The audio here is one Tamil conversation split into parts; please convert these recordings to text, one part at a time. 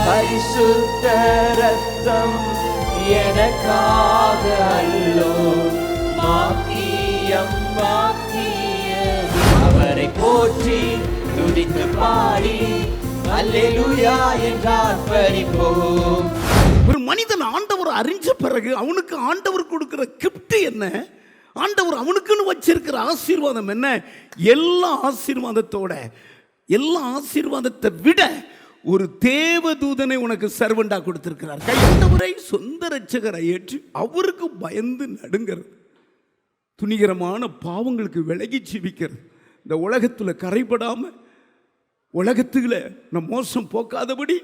பரிசுத்த ரத்தம் எனக்காக அல்லோ மாக்கியம் மாக்கியது. அவரை போற்றி துதித்து பாடி அல்லேலூயா என்றார் பரிபோம். ஒரு மனிதன் ஆண்டவர் அறிஞ்ச பிறகு அவனுக்கு ஆண்டவர் கொடுக்கிற கிஃப்ட் என்ன, ஆண்டவர் அவனுக்குன்னு வச்சிருக்கிற ஆசீர்வாதம் என்ன? எல்லா ஆசீர்வாதத்தோட, எல்லா ஆசீர்வாதத்தை விட ஒரு தேவதூதனை உனக்கு சர்வெண்டா கொடுத்திருக்கிறார். கையாண்டவரை சொந்த ரட்சகரை ஏற்று அவருக்கு பயந்து நடுங்கிறது, துணிகரமான பாவங்களுக்கு விலகி ஜீவிக்கிறது, இந்த உலகத்தில் கரைபடாம உலகத்துல நம் மோசம் போக்காதபடி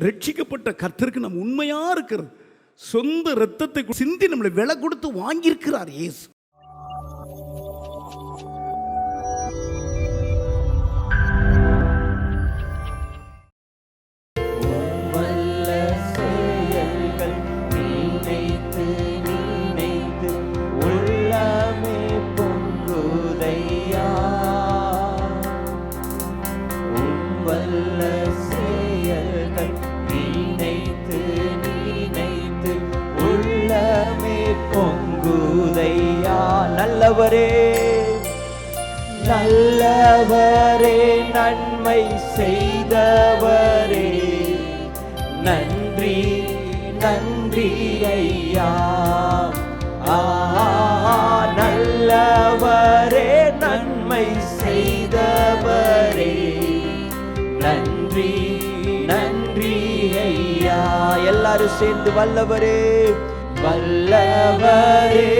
ரட்சிக்கப்பட்ட கர்த்தருக்கு நம்ம உண்மையா இருக்கிறது. சொந்த ரத்தத்தை சிந்தி நம்மளை விலை கொடுத்து வாங்கியிருக்கிறார் இயேசு. நல்லவரே நல்லவரே நன்மை செய்தவரே நன்றி நன்றி ஐயா. நல்லவரே நன்மை செய்தவரே நன்றி நன்றி ஐயா. எல்லாரும் சேர்ந்து வல்லவரே வல்லவரே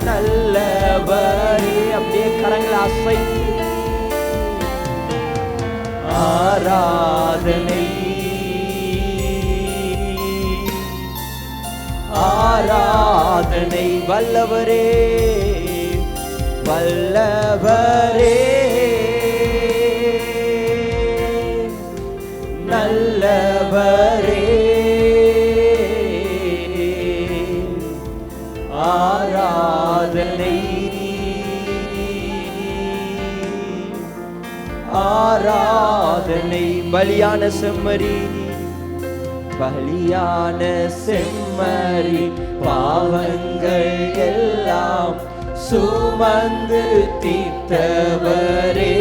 நல்லவரே. அப்படியே கரங்களை அசைத்து ஆராதனை ஆராதனை வல்லவரே வல்லவரே நல்லவரே ஆராதனை ஆராதனை. பலியான செம்மறி பலியான செம்மறி பாவங்கள் எல்லாம் சுமந்து தீர்த்தவரே.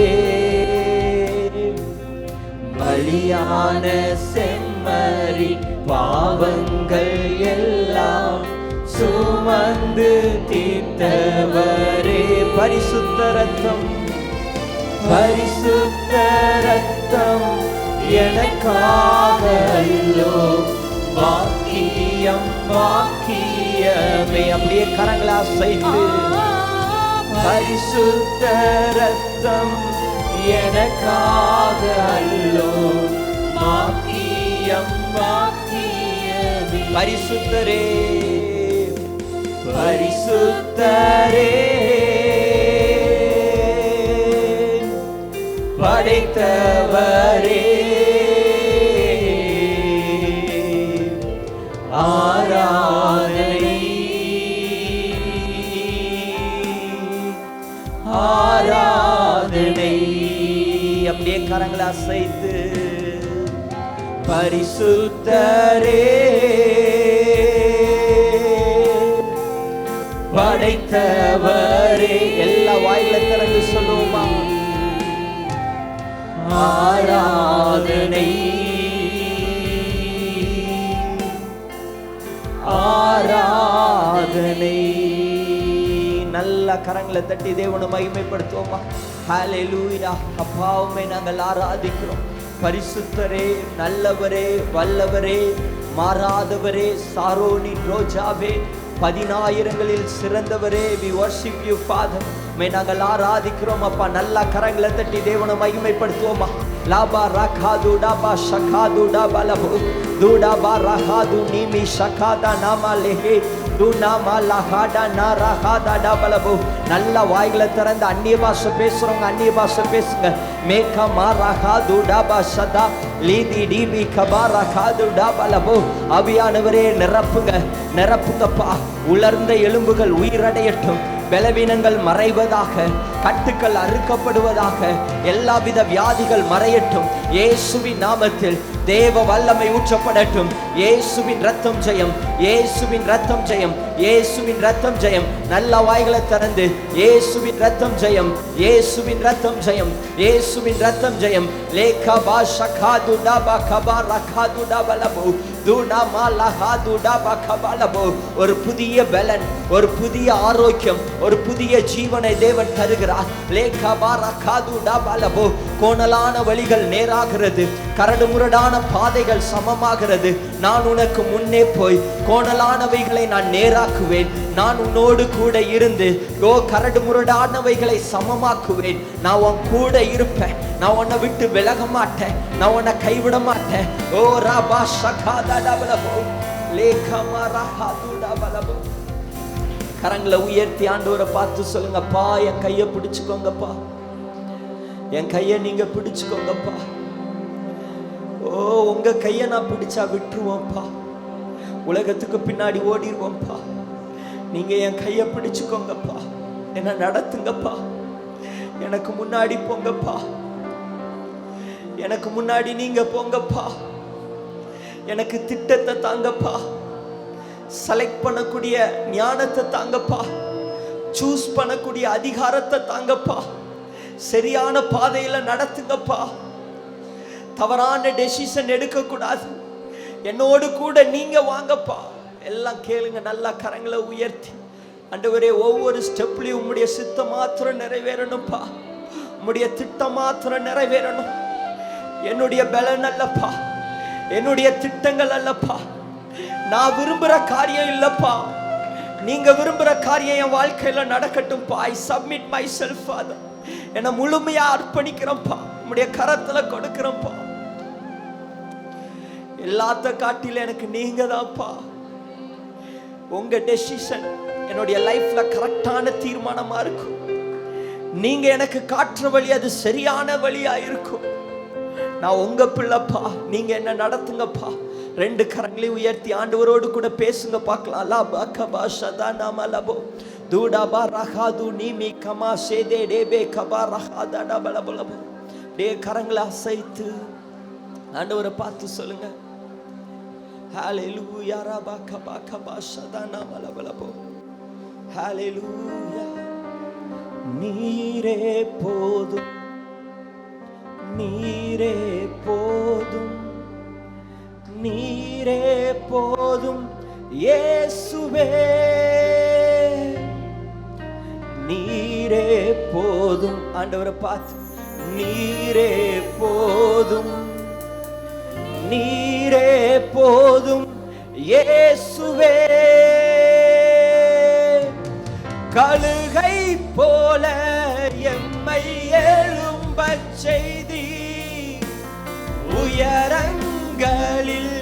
பலியான செம்மறி பாவங்கள் எல்லாம் சுமந்து தீர்த்தவரே. பரிசுத்த ரத்தம் பரிசுத்த ரத்தம் எனக்காக அல்லோ பாக்கியம் பாக்கியமே. அப்படியே கரங்களை அசைத்து பரிசுத்த ரத்தம் எனக்காக அல்லோ பாக்கியம் பாக்கியமே. பரிசுத்தரே பரிசுத்தரே படைத்தவரே ஆராதனை ஆராதனை. அப்படியே கரங்களை அசைத்து பரிசுத்தரே படைத்தவரே. எல்லா வாயில திறந்து சொல்லுவோமா ஆராதனை ஆராதனை. நல்ல கரங்களை தட்டி தேவனை மகிமைப்படுத்துவோமா. ஹல்லேலூயா. அப்பாவுமே நாங்கள் ஆராதிக்கிறோம். பரிசுத்தரே நல்லவரே வல்லவரே மாறாதவரே சாரோனின் Rojave 10,000களில் சிறந்தவரே. we worship you father. நாங்கள் ஆராதிக்கிறோம் அப்பா. நல்ல கரங்களை தட்டி தேவனை மகிமைப்படுத்துவோமா. லாபா ரகாது டாபா ஷகாது டாபா லபு துடாபா ரகாது நிமி ஷகாதா நாமா லெஹே துநாமா லஹாடா நாரஹாதா டாபா லபு. நல்ல வாய்களை திறந்து அந்நிய பாஷை பேசுறவங்க அந்நிய பாஷை பேசுங்க. மேகா மாரஹாது டாபா ஷதா லீதி டிபி கபா ரகாது டாபா லபு. ஆவியானவரே நிரப்புங்க நிரப்புங்கப்பா. உலர்ந்த எலும்புகள் உயிரடையட்டும், பலவீனங்கள் மறைவதாக. கட்டுக்கள் அறுக்கப்படுவதாக. எல்லாவித வியாதிகள் மறையட்டும் இயேசுவின் நாமத்தில். தேவ வல்லமை ஊற்றப்படட்டும். இயேசுவின் ரத்தம் ஜெயம், இயேசுவின் ரத்தம் ஜெயம், இயேசுவின் ரத்தம் ஜெயம். நல்ல வாய்களை திறந்து இயேசுவின் ரத்தம் ஜெயம், இயேசுவின் ரத்தம் ஜெயம், இயேசுவின் ரத்தம் ஜெயம். லேகா பாஷகாது டபா கபா ரகாது டபலபு துனமா லஹாது டபா கபலபு. ஒரு புதிய பலன், ஒரு புதிய ஆரோக்கியம், ஒரு புதிய ஜீவனை தேவன் தருகிறார். லேகா பா ரகாது டபலபு. கோணலான வழிகள் நேராகிறது, கரடு முரடான பாதைகள் சமமாகிறது. நான் உனக்கு முன்னே போய் கோணலானவைகளை நான் நேராக்குவேன். நான் உன்னோடு கூட இருந்து கரடு முரடானவைகளை சமமாக்குவேன். நான் உன் கூட இருப்பேன். நான் உன்னை விட்டு விலக மாட்டேன். நான் உன்னை கைவிட மாட்டேன். ஓ ராபா ஷகாதடபலபோ லேகமா ரஹாதுடபலபோ. கரங்களை உயர்த்தி ஆண்டவரை பார்த்து சொல்லுங்கப்பா, என் கையை பிடிச்சுக்கோங்கப்பா, என் கையை நீங்க பிடிச்சுக்கோங்கப்பா. ஓ உங்க கையை நான் பிடிச்சா விட்டுருவோம்ப்பா, உலகத்துக்கு பின்னாடி ஓடிடுவோம்ப்பா. நீங்க என் கையை பிடிச்சுக்கோங்கப்பா, என்ன நடத்துங்கப்பா, எனக்கு முன்னாடி போங்கப்பா, எனக்கு முன்னாடி நீங்க போங்கப்பா. எனக்கு திட்டத்தை தாங்கப்பா, செலக்ட் பண்ணக்கூடிய ஞானத்தை தாங்கப்பா, சூஸ் பண்ணக்கூடிய அதிகாரத்தை தாங்கப்பா. சரியான பாதையில நடத்துங்கப்பா. தவறான டெசிஷன் எடுக்க கூடாது. என்னோடு கூட நீங்க வாங்கப்பா. எல்லாம் கேளுங்க, நல்லா கரங்களை உயர்த்தி. ஆண்டவரே, ஒவ்வொரு ஸ்டெப்லையும் உம்முடைய சித்தம் மாத்திரம் நிறைவேறணும்ப்பா, உம்முடைய திட்டம் மாத்திரம் நிறைவேறணும். என்னுடைய பலன் அல்லப்பா, என்னுடைய திட்டங்கள் அல்லப்பா, நான் விரும்புற காரியம் இல்லப்பா, நீங்க விரும்புற காரியம் என் வாழ்க்கையில நடக்கட்டும்பா. ஐ சப்மிட் மை செல்ஃப் ஃபாதர். என்னை முழுமையா அர்ப்பணிக்கிறேன்ப்பா, உம்முடைய கரத்துல கொடுக்கிறேன்ப்பா. எல்லாத்த காட்டில எனக்கு நீங்க தான்ப்பா. உங்க டெசிஷன் என்னுடைய லைஃப்ல கரெக்டான தீர்மானமா இருக்கும். நீங்க எனக்கு காட்டுற வழி அது சரியான வழியா இருக்கும். நான் உங்க பிள்ளைப்பா, நீங்க என்ன நடத்துங்கப்பா. ரெண்டு கரங்களையும் உயர்த்தி ஆண்டவரோடு கூட பேசுங்க பார்க்கலாம். லா பகபா ஷதா மலபோ தூடபா ரஹாது நீமி கமா சேதே டேபே கபா ரஹாதா டபலபலபோ. டே கரங்களை அசைத்து ஆண்டவரை பார்த்து சொல்லுங்க. ஹalleluya ரபா கபா கபா ஷதா மலபலபோ. ஹalleluya. நீரே போதும், நீரே போதும், நீரே போதும் இயேசுவே. நீரே போதும். ஆண்டவரை பார்த்து நீரே போதும், நீரே போதும் இயேசுவே. கழுகை போல எம்மை எழும்பச் செய்தி, உயரங்களில்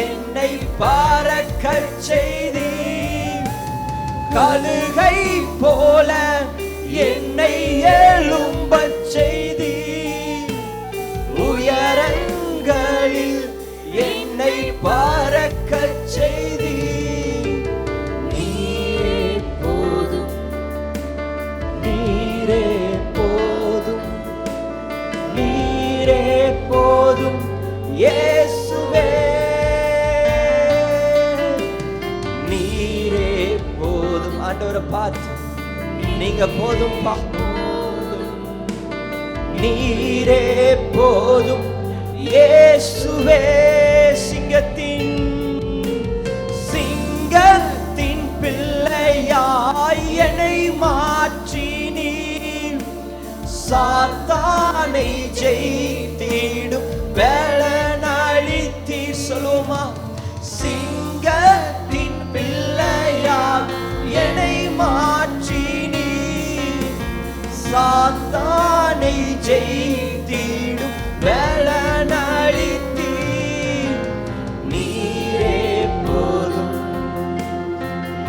என்னை பறக்கச் செய்தி. கழுகை போல என்னை எழும்பச் செய்தி, உயரங்களில் என்னை பறக்கச் செய்தி. நீரே போதும், நீரே போதும், நீரே போதும் இயேசுவே. நீரே போதும். ஆண்டவரை பார்த்து நீங்க போதும்பா. நீரே போதும் இயேசுவே. சிங்கத்தின் பிள்ளையாய் என்னை மாற்றி நீர், சாத்தானை ஜெயித்திடும் பலனளித்தீர். சொல்லுமா, சிங்கத்தின் பிள்ளையாய் என்னை மாற்றி நீர், சாத்தானை ஜெயித்திடும் பலனளித்தீர். நீரே போதும்,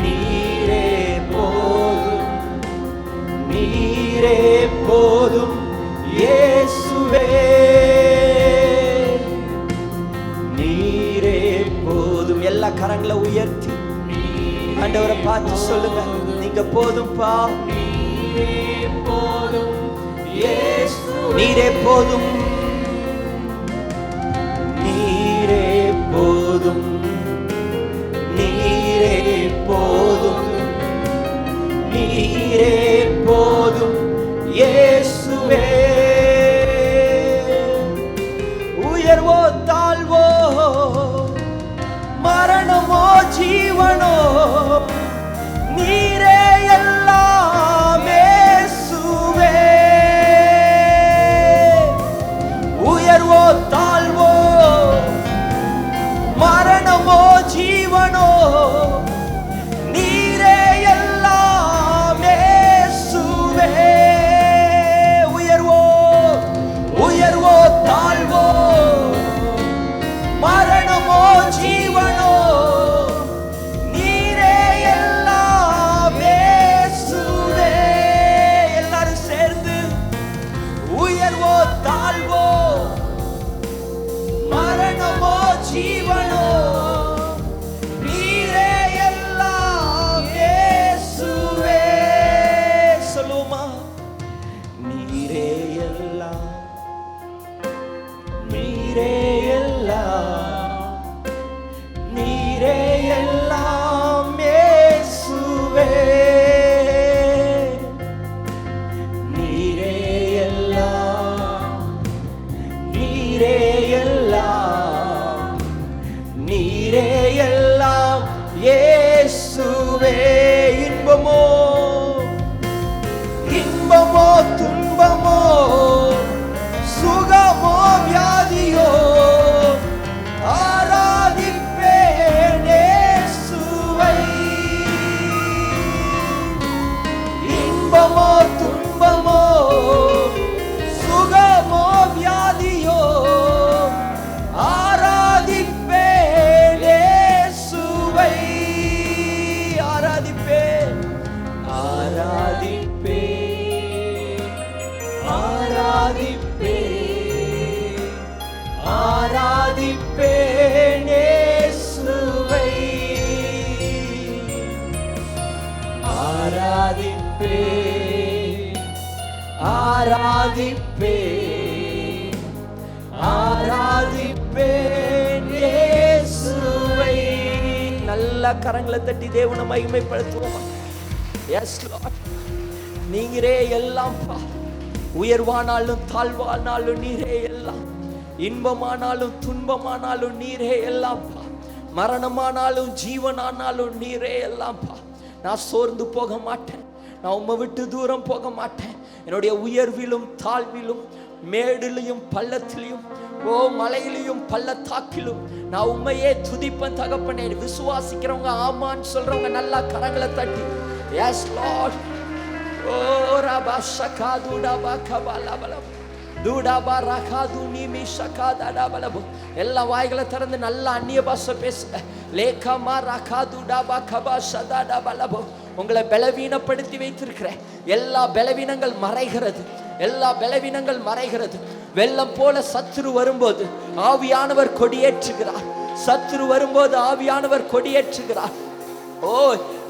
நீரே போதும், நீரே போதும் இயேசுவே. நீரே போதும். எல்லா கரங்களை உயர்த்தி ஆண்டவரை பார்த்து சொல்லுங்க, நீங்க போதும்பா, நீரே போதும், நீரே போதும், நீரே போதும், நீரே போதும் இயேசுவே. உயர்வோ தாழ்வோ, மரணமோ ஜீவனோ, நீரே எல்லாம் இயேசுவே. உயர்வோ தாழ்வோ, மரணமோ ஜீவனோ, நீரே எல்லாம் இயேசுவே. உயர்வோ உயர்வோ தாழ்வோ, மரணமோ ஜீவனோ, நீரே எல்லாம் இயேசுவே. எல்லாரும் சேர்ந்து உயர்வோ தாழ்வோ, மரணமோ ஜீவனோ, நீரே எல்லாம் இயேசுவே. சொல்லுமா, நீரே எல்லாம், நீரே எல்லாம், நீரே எல்லாம் இயேசுவே. நீரே எல்லாம், நீரே எல்லாம், நீரே எல்லாம் இயேசுவே. இன்பமோ இன்பமோ துன்பமோ, சுகமோ வியாதியோ, ஆராதிப்பேன் இயேசுவை. இன்பமோ துன்பமோ, சுகமோ வியாதியோ, ஆராதிப்பேன் இயேசுவை. ஆராதிப்பேன், ஆராதிப்பேன், ஆராதிப்பேன், ஆராதிப்பேன் இயேசுவை. ஆராதிப்பேன், ஆராதிப்பேன், ஆராதிப்பேன் இயேசுவை. நல்ல கரங்களை தட்டி தேவனை மகிமைப்படுத்துவோம். எஸ் லார்ட், நீரே எல்லாம். உயர்வானாலும் தாழ்வானாலும் நீரே எல்லாம். இன்பமானாலும் துன்பமானாலும் நீரே எல்லாம். மரணமானாலும் ஜீவனானாலும் நீரே எல்லாம். நான் சோர்ந்து போக மாட்டேன், நான் உம்மை விட்டு தூரம் போக மாட்டேன். என்னுடைய உயர்விலும் தாழ்விலும், மேடிலையும் பள்ளத்திலையும், ஓ மலையிலையும் பள்ளத்தாக்கிலும் நான் உண்மையே துதிப்பேன் தகப்பனே. விசுவாசிக்கிறவங்க ஆமான்னு சொல்றவங்க நல்லா கரங்களை தட்டி எஸ் லார்ட். ஓ ரபா ஷகாது டபா கபலபலம் தூடபா ரகாது நிமி ஷகாதடபலபு. எல்லா வாய்களை திறந்து நல்ல அந்நிய பாஷை பேசுங்க. லேகமா ரகாது டபா கபா ஷதடபலபு. உங்களை பலவீனப்படுத்தி வைத்திருக்கிற எல்லா பலவீனங்கள் மறைகிறது, எல்லா பலவீனங்கள் மறைகிறது. வெள்ளம் போல சத்துரு வரும்போது ஆவியானவர் கொடியேற்றுகிறார். சத்துரு வரும்போது ஆவியானவர் கொடியேற்றுகிறார். ஓ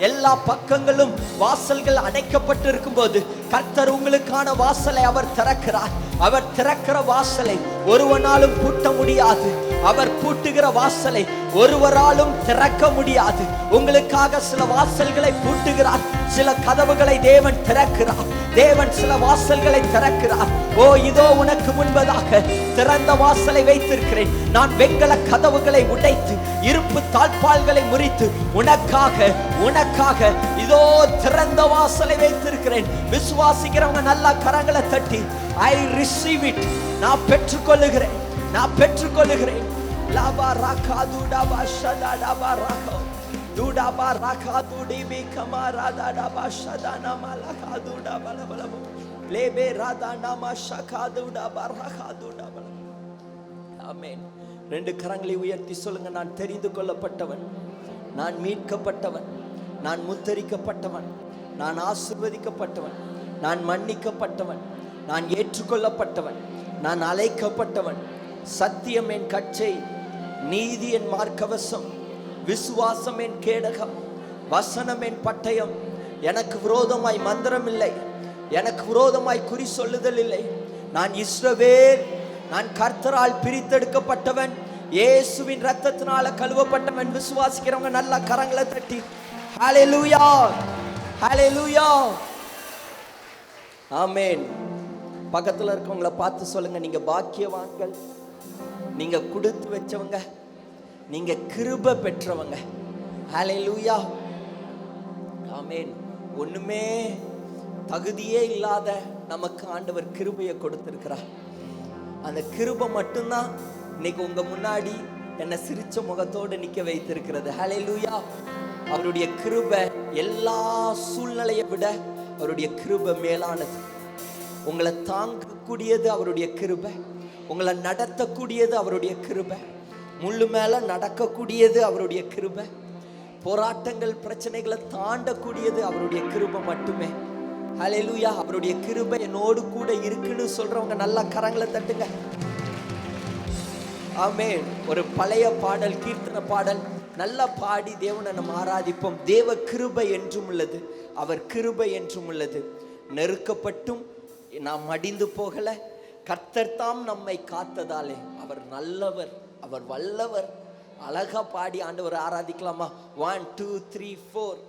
எல்லா பக்கங்களும் வாசல்கள் அடைக்கப்பட்டு இருக்கும் போது கர்த்தர் உங்களுக்கான வாசலை அவர் திறக்கிறார். அவர் திறக்கிற வாசலை ஒருவனாலும் பூட்ட முடியாது. அவர் பூட்டுகிற வாசலை ஒருவராலும் திறக்க முடியாது. உங்களுக்காக சில வாசல்களை பூட்டுகிறார், சில கதவுகளை தேவன் திறக்கிறார். தேவன் சில வாசல்களை திறக்கிறார். ஓ இதோ உனக்கு முன்பதாக திறந்த வாசலை வைத்திருக்கிறேன். நான் வெண்கல கதவுகளை உடைத்து இருப்பு தாழ்பால்களை முறித்து உனக்காக இதோ திறந்த வாசலை வைத்திருக்கிறேன். விசுவாசிக்கிறவங்க நல்லா கரங்களை தட்டி ஐ ரிசீவ் இட். நான் பெற்றுக்கொள்ளுகிறேன், நான் பெற்றுக்கொள்ளுகிறேன். லாபா ராகாது டபா ஷதடபா ராகோ துடபா ராகாது டிபி கமாராதா டபா ஷதனா மலகாது டபலபலபு லேபே ராதா நாமா ஷகாது டபா ராகாது டபல. ஆமென். ரெண்டு கரங்களை உயர்த்தி சொல்லுங்க. நான் தெரிந்து கொள்ளப்பட்டவன், நான் மீட்கப்பட்டவன், நான் முத்தரிக்கப்பட்டவன், நான் ஆசீர்வதிக்கப்பட்டவன், நான் மன்னிக்கப்பட்டவன், நான் ஏற்றுக்கொள்ளப்பட்டவன், நான் அழைக்கப்பட்டவன். சத்தியம் என் கச்சை, நீதி என் மார்க்கவசம், விசுவாசம் என் கேடகம், வசனம் என் பட்டயம். எனக்கு விரோதமாய் மந்திரம் இல்லை, எனக்கு விரோதமாய் குறி சொல்லுதல் இல்லை. நான் இஸ்ரவேல், நான் கர்த்தரால் பிரித்தெடுக்கப்பட்டவன், இயேசுவின் ரத்தத்தினால கழுவப்பட்டவன். விசுவாசிக்கிறவங்க நல்லா கரங்களை தட்டி ஹல்லேலூயா, ஹல்லேலூயா, ஆமென். பக்கத்துல இருக்கவங்கள பார்த்து சொல்லுங்க, நீங்க பாக்கியவான்கள், நீங்க கொடுத்து வச்சவங்க, நீங்க கிருபை பெற்றவங்க. ஹல்லேலூயா, ஆமென். ஒண்ணுமே தகுதியே இல்லாத நமக்கு ஆண்டவர் கிருபையை கொடுத்திருக்கிறார். அந்த கிருபை மட்டும்தான் இன்னைக்கு உங்க முன்னாடி என்ன சிரிச்ச முகத்தோடு நிக்க வைத்திருக்கிறது. ஹல்லேலூயா. அவருடைய கிருபை எல்லா சூழ்நிலையை விட அவருடைய கிருபை மேலானது. உங்களை தாங்கக்கூடியது அவருடைய கிருபை, உங்களை நடத்தக்கூடியது அவருடைய கிருபை, முள்ளு மேல நடக்கக்கூடியது அவருடைய கிருபை, போராட்டங்கள் பிரச்சனைகளை தாண்டக்கூடியது அவருடைய கிருபை மட்டுமே. ஹல்லேலூயா. அவருடைய கிருபை என்னோடு கூட இருக்குன்னு சொல்றவங்க நல்லா கரங்களை தட்டுங்க. ஆமென். ஒரு பழைய பாடல், கீர்த்தன பாடல் நல்லா பாடி தேவனை நம்ம ஆராதிப்போம். தேவ கிருபை என்றும் உள்ளது, அவர் கிருபை என்றும் உள்ளது. நெருக்கப்பட்டும் நாம் மடிந்து போகல, கர்த்தர் தாம் நம்மை காத்ததாலே அவர் நல்லவர், அவர் வல்லவர். அழகா பாடி ஆண்டவரை ஆராதிக்கலாமா? 1 2 3 4.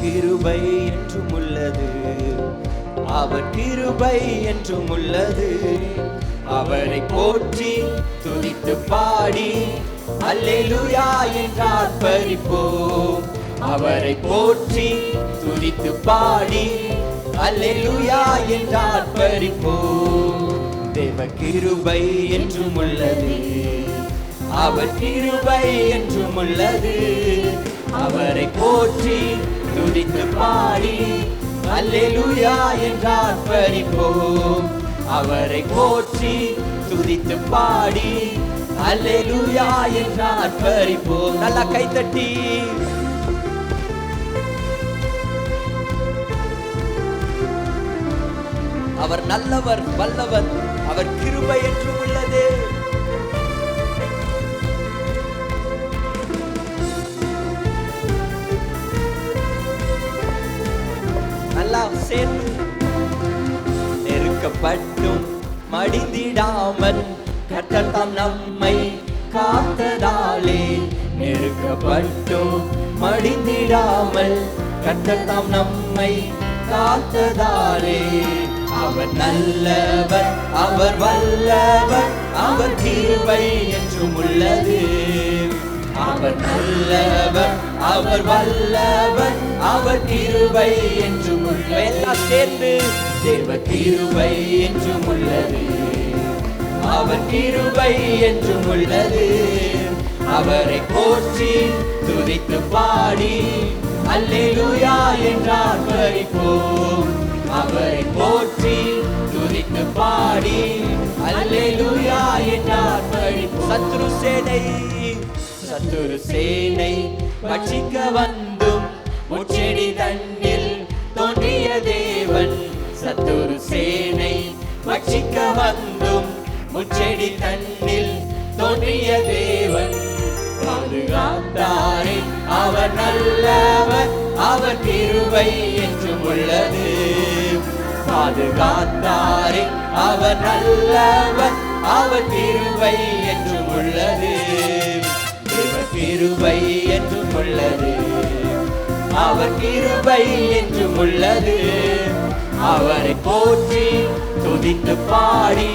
கிருபை என்றும் உள்ளது, அவர் கிருபை என்றும் உள்ளது. அவரை போற்றி துதித்து பாடி அல்லேலூயா என்று ஆர்ப்பரிப்போம். அவரை போற்றி துதித்து பாடி அல்லேலூயா என்று ஆர்ப்பரிப்போம். தேவ கிருபை என்றும் உள்ளது, அவர் கிருபை என்றும் உள்ளது. அவரை போற்றி துதித்து பாடி அல்லேலூயா என்று ஆர்ப்பரிப்போம். அவரை போற்றி துதித்து பாடி அல்லேலூயா என்று ஆர்ப்பரிப்போம். நல்லா கைத்தட்டி அவர் நல்லவர், வல்லவர், அவர் கிருபை என்றும் உள்ளது. நல்லா சேர்ந்து. நெருக்கப்பட்டும் மடிந்திடாமல் கர்த்தர் தாம் நம்மை காத்ததாலே, நெருக்கப்பட்டும் மடிந்திடாமல் கர்த்தர் தாம் நம்மை காத்ததாலே, அவர் நல்லவர், அவர் வல்லவர், அவர் கிருபை என்றும் உள்ளது. அவர் நல்லவர், அவர் வல்லவர், அவர் கிருபை என்றும் உள்ளது. எல்லாம் சேர்ந்து தேவ கிருபை என்றும் உள்ளது, அவர் கிருபை என்றும் உள்ளது. அவரை போற்றி துதித்து பாடி அல்லேலூயா என்று ஆர்ப்பரிப்போம். அவரை போற்றி துதித்து பாடி அல்லேலூயா என்று ஆர்ப்பரிப்போம். சத்துரு சேனை பட்சிக்க வந்தும் முச்செடி தன்னில் தோன்றிய தேவன். சத்துரு சேனை பட்சிக்க வந்தும் முச்செடி தன்னில் தோன்றிய தேவன். பாதுகாத்தாரே அவர் நல்லவர், அவர் கிருபை என்றும் உள்ளது. பாதுகாத்தாரே அவர் நல்லவர், அவர் கிருபை என்றும் உள்ளது. கிருபை என்றும் உள்ளது, அவர் கிருபை என்றும் உள்ளது. அவரை போற்றி துதித்து பாடி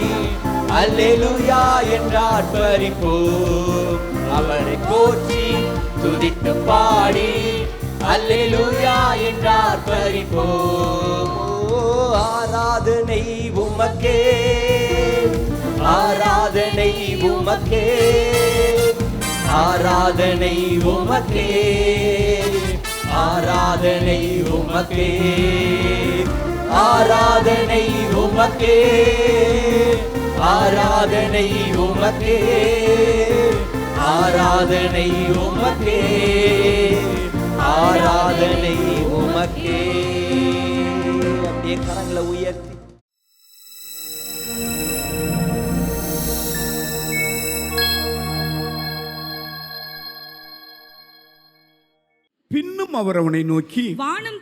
அல்லேலூயா என்று ஆர்ப்பரிப்போம். அவரை போற்றி துதித்து பாடி அல்லேலூயா என்று ஆர்ப்பரிப்போம். ஆராதனை உமக்கே, ஆராதனை உமக்கே, ஆராதனை உமக்கே, ஆராதனை உமக்கே, ஆராதனை உமக்கே, ஆராதனை உமக்கே, ஆராதனை உமக்கே, ஆராதனை உமக்கே. அப்படியே கரங்களை உயர்த்தி பின்னும் அவர் அவனை நோக்கி, வானம்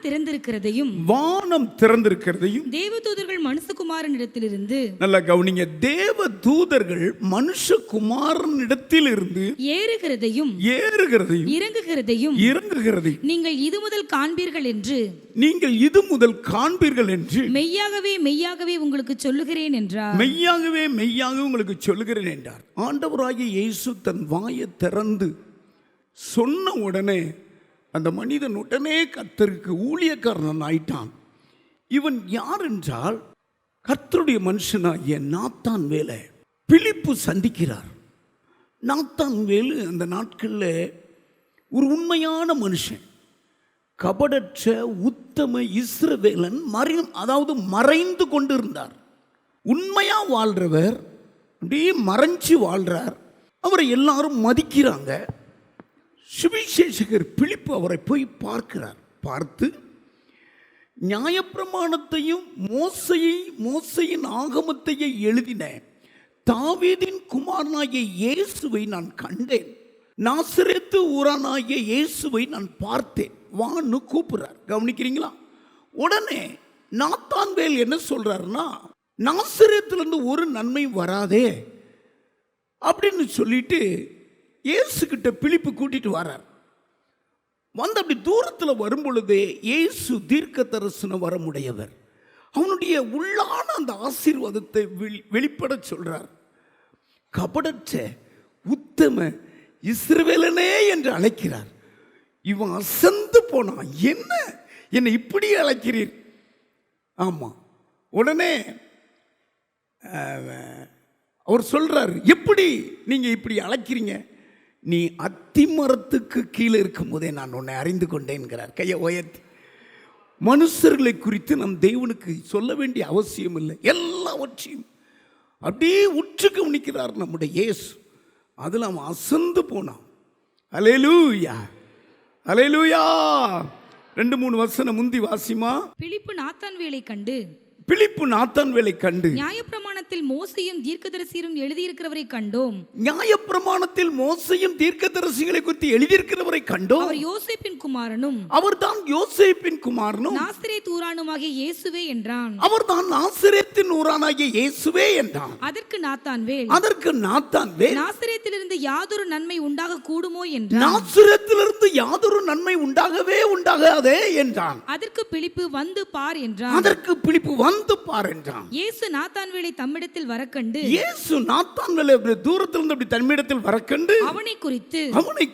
திறந்திருக்கிறதையும் தேவதூதர்கள் மனுஷகுமாரனிடத்திலிருந்து, நல்லா கவனிங்க, தேவதூதர்கள் மனுஷகுமாரனிடத்திலிருந்து ஏறுகிறதையும் இறங்குகிறதையும் நீங்கள் இது முதல் காண்பீர்கள் என்று மெய்யாகவே மெய்யாகவே உங்களுக்கு சொல்லுகிறேன் என்றார். மெய்யாகவே மெய்யாகவே உங்களுக்கு சொல்லுகிறேன் என்றார். ஆண்டவராகிய இயேசு தன் வாயை திறந்து சொன்ன உடனே அந்த மனிதன் உடனே கர்த்தருக்கு ஊழியக்காரன் ஆயிட்டான். இவன் யார் என்றால் கர்த்தருடைய மனுஷனாகிய நாத்தான் வேலை. பிலிப்பு சந்திக்கிறார். நாத்தான் வேலு அந்த நாட்களில் ஒரு உண்மையான மனுஷன், கபடற்ற உத்தம இஸ்ரவேலன், மறைந்து கொண்டிருந்தார். உண்மையா வாழ்றவர், அப்படியே மறைஞ்சு வாழ்றார். அவரை எல்லாரும் மதிக்கிறாங்க. சுவிசேஷகர் பிலிப்பு அவரை போய் பார்க்கிறார். பார்த்து நியாயப்பிரமாணத்தையும் மோசையின் ஆகமத்தையே எழுதின தாவீதின் குமாரனாகிய இயேசுவை நான் கண்டேன், நாசரேத்து ஊரானாகிய இயேசுவை நான் பார்த்தேன், வான்னு கூப்பிடுறார். கவனிக்கிறீங்களா? உடனே நாத்தான்வேல் என்ன சொல்றாருன்னா, நாசரேத்திலிருந்து ஒரு நன்மை வராதே அப்படின்னு சொல்லிட்டு இயேசு கிட்ட பிலிப்பு கூட்டிட்டு வரார். வந்து அப்படி தூரத்தில் வரும் பொழுதே இயேசு தீர்க்க தரிசனம் வரமுடையவர். அவனுடைய உள்ளான அந்த ஆசீர்வாதத்தை வெளிப்பட சொல்றார். கபடற்ற உத்தம இஸ்ரவேலனே என்று அழைக்கிறார். இவன் அசந்து போனான். என்னை இப்படி அழைக்கிறீர்? ஆமா. உடனே அவர் சொல்றாரு, எப்படி நீங்க இப்படி அழைக்கிறீங்க? நீ அத்திமரத்துக்கு கீழே இருக்கும் போதே நான் உன்னை அறிந்து கொண்டேன்கிறார். கையை உயர்த்தி. மனுஷர்களை குறித்து நம் தேவனுக்கு சொல்ல வேண்டிய அவசியம் இல்லை. எல்லாவற்றையும் அப்படியே உற்று கவனிக்கிறார் நம்முடைய இயேசு. அதில் அவன் அசந்து போனான். அல்லேலூயா, அல்லேலூயா. 2-3 வசனம் முந்தி வாசிமா. பிலிப்பு நாத்தான்வேலை கண்டு நியாயப்பிரமாணத்தில் மோசையும் தீர்க்கதரிசியும் எழுதியிருக்கிறவரை கண்டோம். நியாயப்பிரமாணத்தில் மோசையும் தீர்க்கதரிசிகளை குறித்து எழுதியிருக்கிறவரை கண்டோம். அவர் யோசேப்பின் குமாரனும், அவர்தான் யோசேப்பின் குமாரனும் நாசரேத்து ஊரானுமாகிய இயேசுவே என்றான். அவர்தான் நாசரேத்தின் ஊரானாகிய இயேசுவே என்றான். அதற்கு நாத்தான்வேல், நாசரேத்திலிருந்து யாதொரு நன்மை உண்டாக கூடுமோ என்றான். நாசரேத்திலிருந்து யாதொரு நன்மை உண்டாகாதே என்றான். அதற்கு பிலிப்பு வந்து பார் என்றான். இயேசு நாத்தான்வேலை தம்மிடத்தில் வரக்கண்டு, தூரத்திலிருந்து அப்படி தம்மிடத்தில் வரக்கண்டு அவனை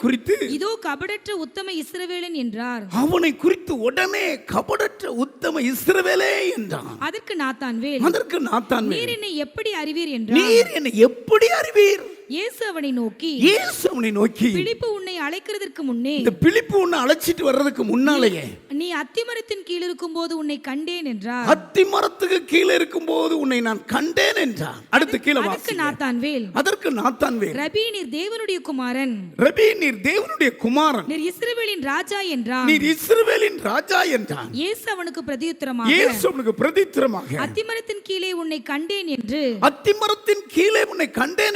குறித்து இதோ கபடற்ற உத்தம இஸ்ரவேலன் என்றார். அவனை குறித்து உடனே கபடற்ற உத்தம இஸ்ரவேலே என்றான். அதற்கு நாத்தான்வேல், நீர் என்னை எப்படி அறிவீர் என்றார். நீர் என்னை எப்படி அறிவீர்? இயேசு அவனை நோக்கி, பிலிப்பு உன்னை அழைக்கிறதற்கு முன்னே, இந்த பிலிப்பு உன்னை அழைச்சிட்டு வர்றதுக்கு முன்னாலேயே நீ அத்திமரத்தின் கீழ் இருக்கும்போது உன்னை கண்டேன் என்றார். அத்திமரத்துக்கு கீழே இருக்கும்போது உன்னை நான் கண்டேன் என்றார். அடுத்து கீழே அதற்கு நாத்தான்வேல், ரபி நீர் தேவனுடைய குமாரன், நீர் இஸ்ரவேலின் ராஜா என்றான். இயேசு அவனுக்கு பிரதியுத்தரமாக, அத்திமரத்தின் கீழே உன்னை கண்டேன்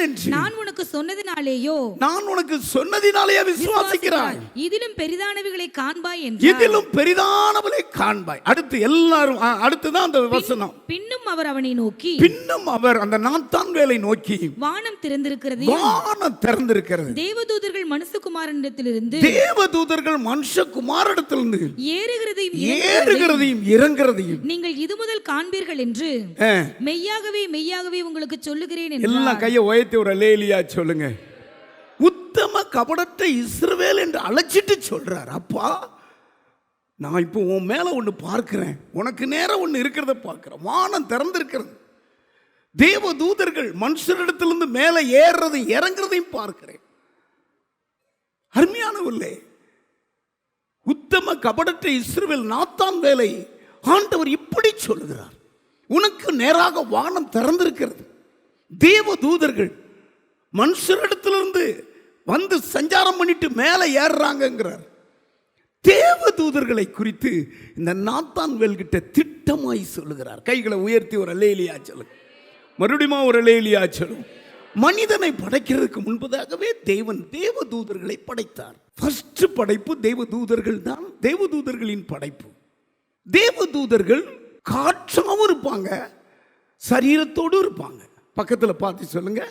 என்று நான் உனக்கு சொன்னதினாலேயோ விசுவாசிக்கிறாய். இதிலும் பெரிதானவைகளை காண்பாய். அடுத்து எல்லாரும் அடுத்துதான் அந்த வசனம். பின்னும் அவர் அவனை நோக்கி, அந்த நாத்தான்வேலை நோக்கி, வானம் திறந்திருக்கிறது, தேவதூதர்கள் மனுஷகுமாரனிடத்திலிருந்து ஏறுகிறதையும் இறங்குறதையும் நீங்கள் இது முதல் காண்பீர்கள் என்று மெய்யாகவே மெய்யாகவே உங்களுக்கு சொல்லுகிறேன் என்றார். எல்லாம் கையை உயர்த்தி ஒரு அல்லேலூயா சொல்லுங்க. உத்தம கபடற்ற இஸ்ரவேல் என்று அழைச்சிட்டு சொல்றார். அப்பா, நான் இப்போ உன் மேல ஒன்று பார்க்கிறேன், உனக்கு நேரம் ஒன்று இருக்கிறத பார்க்கிறேன். வானம் திறந்திருக்கிறது, தேவ தூதர்கள் மனுஷரிடத்திலிருந்து மேலே ஏறுறதையும் இறங்குறதையும் பார்க்கிறேன். அருமையானவர்களே, உத்தம கபடற்ற இஸ்ரவேல் நாத்தான்வேலை ஆண்டவர் இப்படி சொல்லுகிறார். உனக்கு நேராக வானம் திறந்திருக்கிறது, தேவ தூதர்கள் மனுஷரிடத்திலிருந்து வந்து சஞ்சாரம் பண்ணிட்டு மேலே ஏறுறாங்கிறார். தேவ தூதர்களை குறித்து இந்த நாத்தான்வேல் கிட்ட திட்டமாய் சொல்லுகிறார். கைகளை உயர்த்தி ஒரு அல்லேலியா சொல்லுங்க. மறுபடியும் ஒரு அல்லேலியா சொல்லுங்க. மனிதனை படைக்கிறதுக்கு முன்பதாகவே தேவன் தேவ தூதர்களை படைத்தார். ஃபர்ஸ்ட் படைப்பு தேவ தூதர்கள் தான். தேவ தூதர்களின் படைப்பு. தேவ தூதர்கள் காற்றாவும் இருப்பாங்க, சரீரத்தோடு இருப்பாங்க. பக்கத்தில் பார்த்து சொல்லுங்க.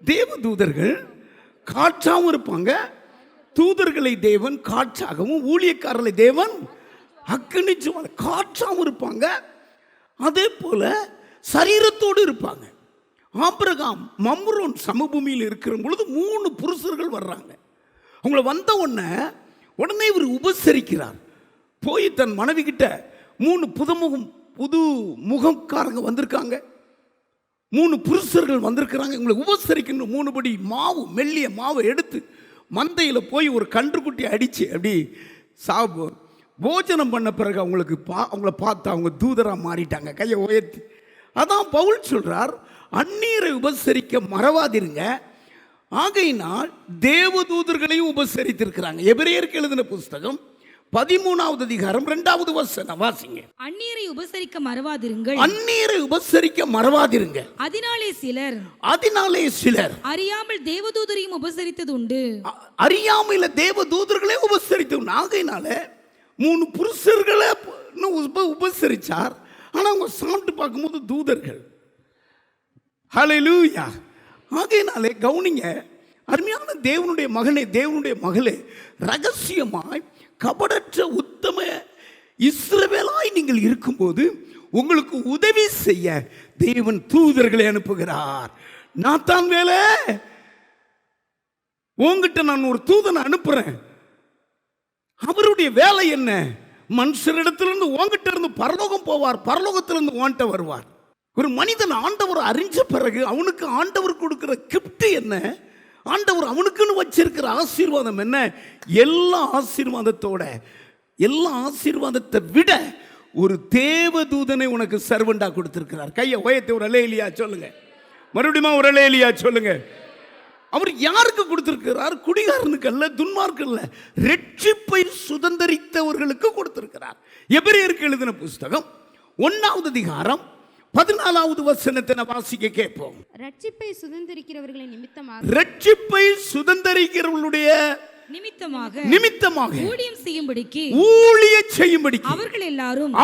தேவ தூதர்கள் காற்றாவும் இருப்பாங்க. தூதர்களை தேவன் காற்றாகவும், ஊழியக்காரர்களை தேவன் அக்கினி ஜுவாலை காற்றாகவும் இருப்பாங்க. அதே போல சரீரத்தோடு இருப்பாங்க. ஆபிரகாம் மம்ரோன் சமபூமியில் இருக்கிற பொழுது 3 புருஷர்கள் வர்றாங்க. அவங்கள வந்த உடனே இவர் உபசரிக்கிறார். போய் தன் மனைவி கிட்ட 3 புது முகக்காரங்க வந்திருக்காங்க, 3 புருஷர்கள் வந்திருக்கிறாங்க, இவங்களை உபசரிக்கின்ற 3 படி மாவு, மெல்லிய மாவை எடுத்து மந்தையில் போய் ஒரு கன்றுக்குட்டி அடித்து அப்படி போஜனம் பண்ண பிறகு அவங்கள பார்த்து அவங்க தூதராக மாறிட்டாங்க. கையை உயர்த்தி. அதான் பவுல் சொல்றார், அந்நியரை உபசரிக்க மறவாதிருங்க, ஆகையினால் தேவதூதர்களையும் உபசரித்திருக்கிறாங்க. எபிரேயருக்கு எழுதின புஸ்தகம் 13வது அதிகாரம் 2வது வசனம் வாசிங்க. அந்நியரை உபசரிக்க மறவாதிருங்கள். அந்நியரை உபசரிக்க மறவாதிருங்க. அதனாலே சிலர் அறியாமல் தேவதூதரையும் உபசரித்தது உண்டு. அறியாமையில தேவதூதர்களே உபசரித்து உண்டு. ஆகையினால 3 புருஷர்களை உபசரிச்சார். ஆனா அவங்க சாப்பிட்டு பார்க்கும்போது தூதர்கள். ஹல்லேலூயா. ஆகையினாலே கவனிங்க, அருமையான தேவனுடைய மகனே, தேவனுடைய மகளே, ரகசியமாய் கபடற்ற உத்தம இஸ்ரவேலாய் நீங்கள் இருக்கும்போது உங்களுக்கு உதவி செய்ய தேவன் தூதர்களை அனுப்புகிறார். நாத்தான்வேலே, உங்ககிட்ட நான் ஒரு தூதனை அனுப்புறேன். அவருடைய வேலை என்ன? மனுஷரிடத்திலிருந்து உங்ககிட்ட இருந்து பரலோகம் போவார், பரலோகத்திலிருந்து உன்கிட்ட வருவார். ஒரு மனிதன் ஆண்டவர் அறிஞ்ச பிறகு அவனுக்கு ஆண்டவர் கொடுக்கிற கிஃப்ட் என்ன? ஆண்டவர் அவனுக்குன்னு வச்சிருக்கிற ஆசீர்வாதம் என்ன? எல்லா ஆசீர்வாதத்தை விட ஒரு தேவதூதனை உனக்கு சர்வெண்டா கொடுத்திருக்கிறார். கையை உயர்த்தி ஒரு அல்லேலியா சொல்லுங்க. மறுபடியும் ஒரு அல்லேலியா சொல்லுங்க. அவர் யாருக்கு கொடுத்திருக்கிறார்? குடிகாரனுக்கு அல்ல, துன்மார்க்கு அல்ல, ரட்சிப்பை சுதந்தரித்தவர்களுக்கு கொடுத்திருக்கிறார். எபிரேயருக்கு எழுதின புஸ்தகம் 1வது அதிகாரம் 14வது வசனத்தை நான் வாசிக்க கேட்போம். ரட்சிப்பை சுதந்தரிக்கிறவர்களின் சுதந்தரிக்கிறவர்களுடைய நிமித்தமாக ஊழியம் செய்யும்படிக்கு அவர்கள் எல்லாரும்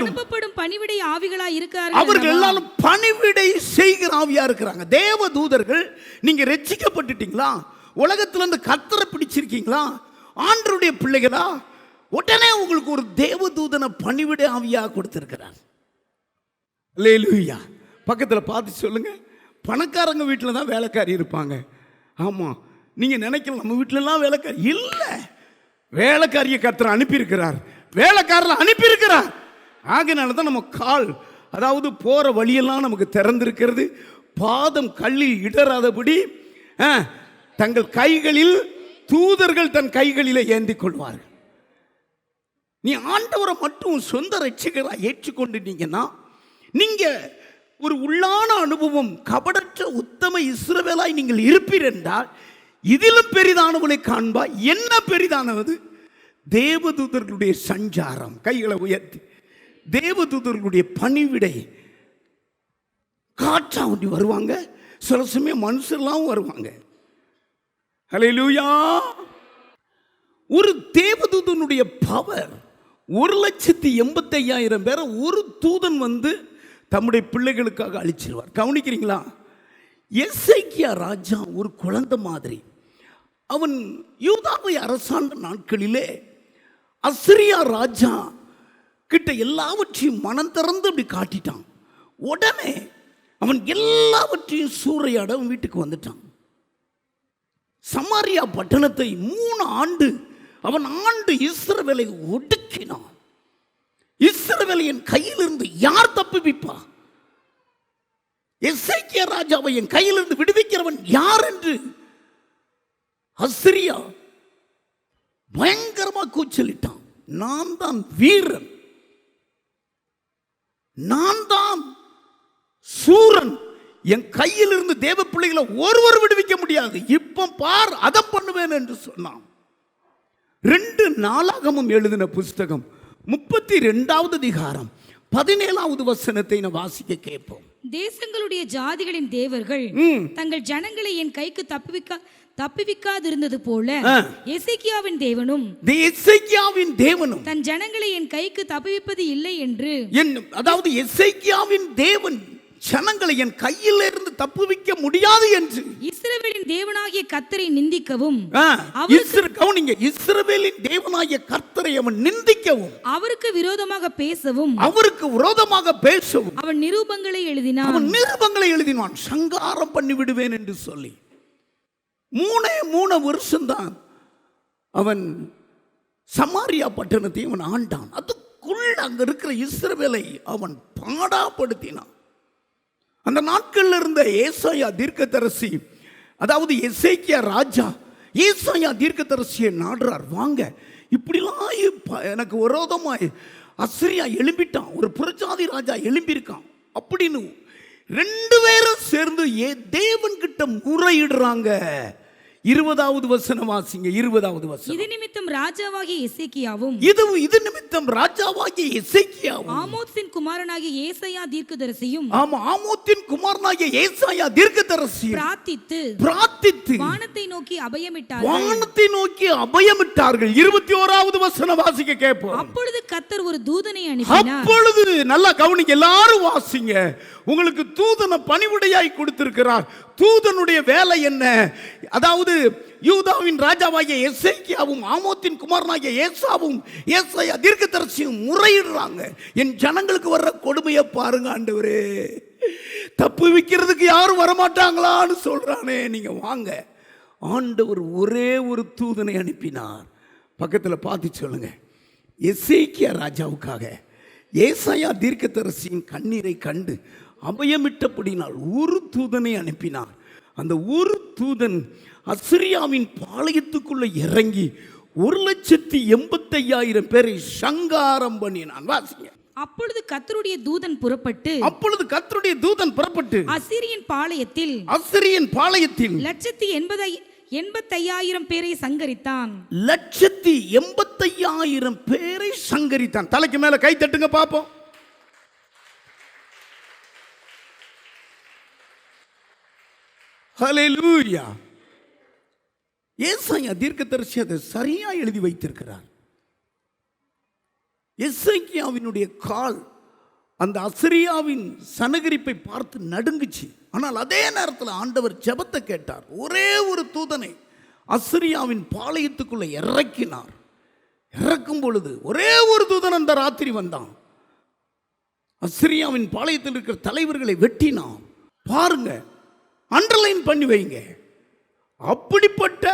அனுப்பப்படும் பணிவிடை ஆவிகளாய் இருக்கிறார்கள். அவர்கள் எல்லாரும் பணிவிடை செய்கிற ஆவியா இருக்கிறாங்க. தேவ தூதர்கள், நீங்க ரட்சிக்கப்பட்டுட்டீங்களா? உலகத்துல இருந்து கர்த்தரை பிடிச்சிருக்கீங்களா? ஆண்டவருடைய பிள்ளைகளா? உடனே உங்களுக்கு ஒரு தேவ தூதனை பணிவிடை ஆவியா கொடுத்திருக்கிறார். அல்லேலூயா. பக்கத்தில் பார்த்து சொல்லுங்க. பணக்காரங்க வீட்டில் தான் வேலைக்காரி இருப்பாங்க. ஆமாம், நீங்கள் நினைக்கலாம் நம்ம வீட்டிலலாம் வேலைக்காரி இல்லை. வேலைக்காரியை கர்த்தர் அனுப்பியிருக்கிறார், வேலைக்காரரை அனுப்பியிருக்கிறார். ஆகையினால தான் நம்ம கால், அதாவது போகிற வழியெல்லாம் நமக்கு திறந்திருக்கிறது. பாதம் கல்லில் இடராதபடி தங்கள் கைகளில் தூதர்கள் தன் கைகளில் ஏந்தி கொள்வார்கள். நீ ஆண்டவரை மட்டும் சொந்த ரட்சகராக ஏற்றுக்கொண்டுட்டீங்கன்னா நீங்க ஒரு உள்ளான அனுபவம், கபடற்ற உத்தம இஸ்ரவேலாய் நீங்கள் இருப்பீர் என்றால் இதிலும் பெரிதானவளை காண்பா. என்ன பெரிதானது? தேவதூதர்களுடைய சஞ்சாரம். கைகளை உயர்த்தி. தேவதூதர்களுடைய பணிவிடை. காற்றா ஒண்டி வருவாங்க, சில சமயம் மனுஷர்லாம் வருவாங்க. ஹல்லேலூயா. ஒரு தேவதூதனுடைய பவர் 1,85,000 பேரை ஒரு தூதன் வந்து தம்முடைய பிள்ளைகளுக்காக அழிச்சிருவார். கவனிக்கிறீங்களா? எசேக்கியா ராஜா ஒரு குழந்தை மாதிரி. அவன் யூதாவை அரசாண்ட நாட்களிலே அசிரியா ராஜா கிட்ட எல்லாவற்றையும் மனம் திறந்து அப்படி காட்டிட்டான். உடனே அவன் எல்லாவற்றையும் சூறையாட அவன் வீட்டுக்கு வந்துட்டான். சமாரியா பட்டணத்தை 3 ஆண்டு அவன் இஸ்ரவேலை ஒடுக்கினான். இஸ்ரவேலை என் கையிலிருந்து யார் தப்புவிப்பா? எசேக்கியா ராஜாவை என் கையிலிருந்து விடுவிக்கிறவன் யார் என்று அசிரியா பயங்கரமா கூச்சலிட்டான். நான் தான் வீரன், நான் தான் சூரன், என் கையிலிருந்து தேவ பிள்ளைகளை ஒருவர் விடுவிக்க முடியாது, இப்ப பார் அதை பண்ணுவேன் என்று சொன்னான். 2 நாளாகமும் எழுதின புஸ்தகம் 32வது அதிகாரம் 17வது வசனத்தை நான் வாசிக்க கேட்போம். தேசங்களுடைய ஜாதிகளின் தேவர்கள் தங்கள் ஜனங்களை என் கைக்கு தப்புவிக்காதிருந்தது போல எசேக்கியாவின் தேவனும் தன் ஜனங்களை என் கைக்கு தப்புவிப்பது இல்லை என்று, அதாவது எசேக்கியாவின் தேவன் ஜனங்களை என் கையில் இருந்து தப்புவிக்க முடியாது என்று இஸ்ரவேலின் தேவனாகிய கர்த்தரை நிந்திக்கவும், இஸ்ரவேலின் தேவனாகிய கர்த்தரை அவன் நிந்திக்கவும், அவருக்கு விரோதமாக பேசவும் அவன் நிரூபங்களை எழுதினான். சங்காரம் பண்ணி விடுவேன் என்று சொல்லி 3 வருஷம்தான் அவன் சமாரியா பட்டணத்தை அவன் ஆண்டான். அதுக்குள்ள அங்க இருக்கிற இஸ்ரவேலை அவன் பாடாப்படுத்தினான். அந்த நாட்கள்ல இருந்த ஏசாயா தீர்க்கதரிசி, அதாவது எசேக்கியா ராஜா ஏசாயா தீர்க்கதரிசியை நாடுறார். வாங்க, இப்படிலாம் எனக்கு விரோதமாய் அசரியா எழும்பிட்டான், ஒரு புறஜாதி ராஜா எழும்பியிருக்கான் அப்படின்னு 2 பேரும் சேர்ந்து தேவன் கிட்ட முறையிடுறாங்க. 20வது வசனம் வாசிங்க. 20வது வசனம். இது நிமித்தம் ராஜாவாகிய எசேக்கியாவும் ஆமோத்தின் குமாரனாகிய ஏசாயா தீர்க்கதரிசியும் பிரார்த்தித்து வானத்தை நோக்கி அபயமிட்டார்கள். 21வது வசனம் வாசிக்க கேட்போம். அப்பொழுது கர்த்தர் ஒரு தூதனை அனுப்பினார். அப்பொழுது நல்லா கவனிங்க, எல்லாரும் வாசிங்க. உங்களுக்கு தூதனை பணிவிடையாய் கொடுத்திருக்கிறார். தூதனுடைய வேலை என்ன? அதாவது யூதாவின் ராஜாவாகிய எசேக்கியாவும் ஆமோத்தின் குமாரனாகிய ஏசாவும் ஏசாயா தீர்க்கதரிசியும் முறையிடுறாங்க. என் ஜனங்களுக்கு வர்ற கொடுமையை பாருங்க ஆண்டவரே, தப்பு வைக்கிறதுக்கு யாரும் வரமாட்டாங்களான்னு சொல்றானே, நீங்க வாங்க. ஆண்டவர் ஒரே ஒரு தூதனை அனுப்பினார். பக்கத்தில் பார்த்து சொல்லுங்க. எசேக்கியா ராஜாவுக்காக ஏசாயா தீர்க்கதரிசியின் கண்ணீரை கண்டு அபயமிட்டபடினால் ஒரு தூதனை அனுப்பினார். அந்த ஒரு தூதன் அசிரியாவின் பாளையத்துக்குள்ள இறங்கி 1,85,000 பேரை சங்காரம் பண்ணினான். வாசிங்க. அப்பொழுது கர்த்தருடைய தூதன் புறப்பட்டு அசீரியன் பாளையத்தில் 1,85,000 பேரை சங்கரித்தான். 1,85,000 பேரை சங்கரித்தான். தலைக்கு மேல கை தட்டுங்க பாப்போம். ஹல்லேலூயா. ஏசாயா தீர்க்கதரிசி அதை சரியா எழுதி வைத்திருக்கிறார். எசேக்கியாவினுடைய கால் அந்த அசரியாவின் சனகரிப்பை பார்த்து நடுங்குச்சு. ஆனால் அதே நேரத்தில் ஆண்டவர் ஜெபத்தை கேட்டார். ஒரே ஒரு தூதனை அசரியாவின் பாளையத்துக்குள்ள இறக்கினார். இறக்கும் பொழுது ஒரே ஒரு தூதன் அந்த ராத்திரி வந்தான். அசரியாவின் பாளையத்தில் இருக்கிற தலைவர்களை வெட்டினான். பாருங்க, அண்டர்லைன் பண்ணி வைங்க. அப்படிப்பட்ட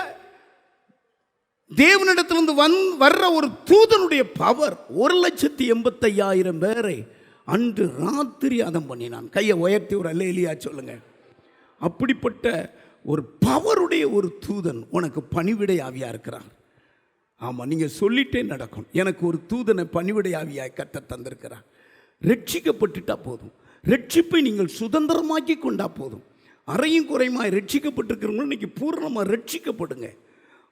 தேவனிடத்திலிருந்து வர்ற ஒரு தூதனுடைய பவர் 1,85,000 பேரை அன்று ராத்திரி அதம் பண்ணினான். கையை உயர்த்தி ஒரு அல்லேலூயா சொல்லுங்க. அப்படிப்பட்ட ஒரு பவருடைய ஒரு தூதன் உனக்கு பணிவிடை ஆவியா இருக்கிறார். ஆமா, நீங்க சொல்லிட்டே நடக்கும். எனக்கு ஒரு தூதனை பணிவிடை ஆவியாய் கர்த்தர் தந்திருக்கிறார். ரட்சிக்கப்பட்டுட்டா போதும். ரட்சிப்பை நீங்கள் சுதந்திரமாக்கி கொண்டா போதும். அறையும் குறையுமாய் ரட்சிக்கப்பட்டிருக்கிறவங்க இன்னைக்கு பூர்ணமாக ரட்சிக்கப்படுங்க.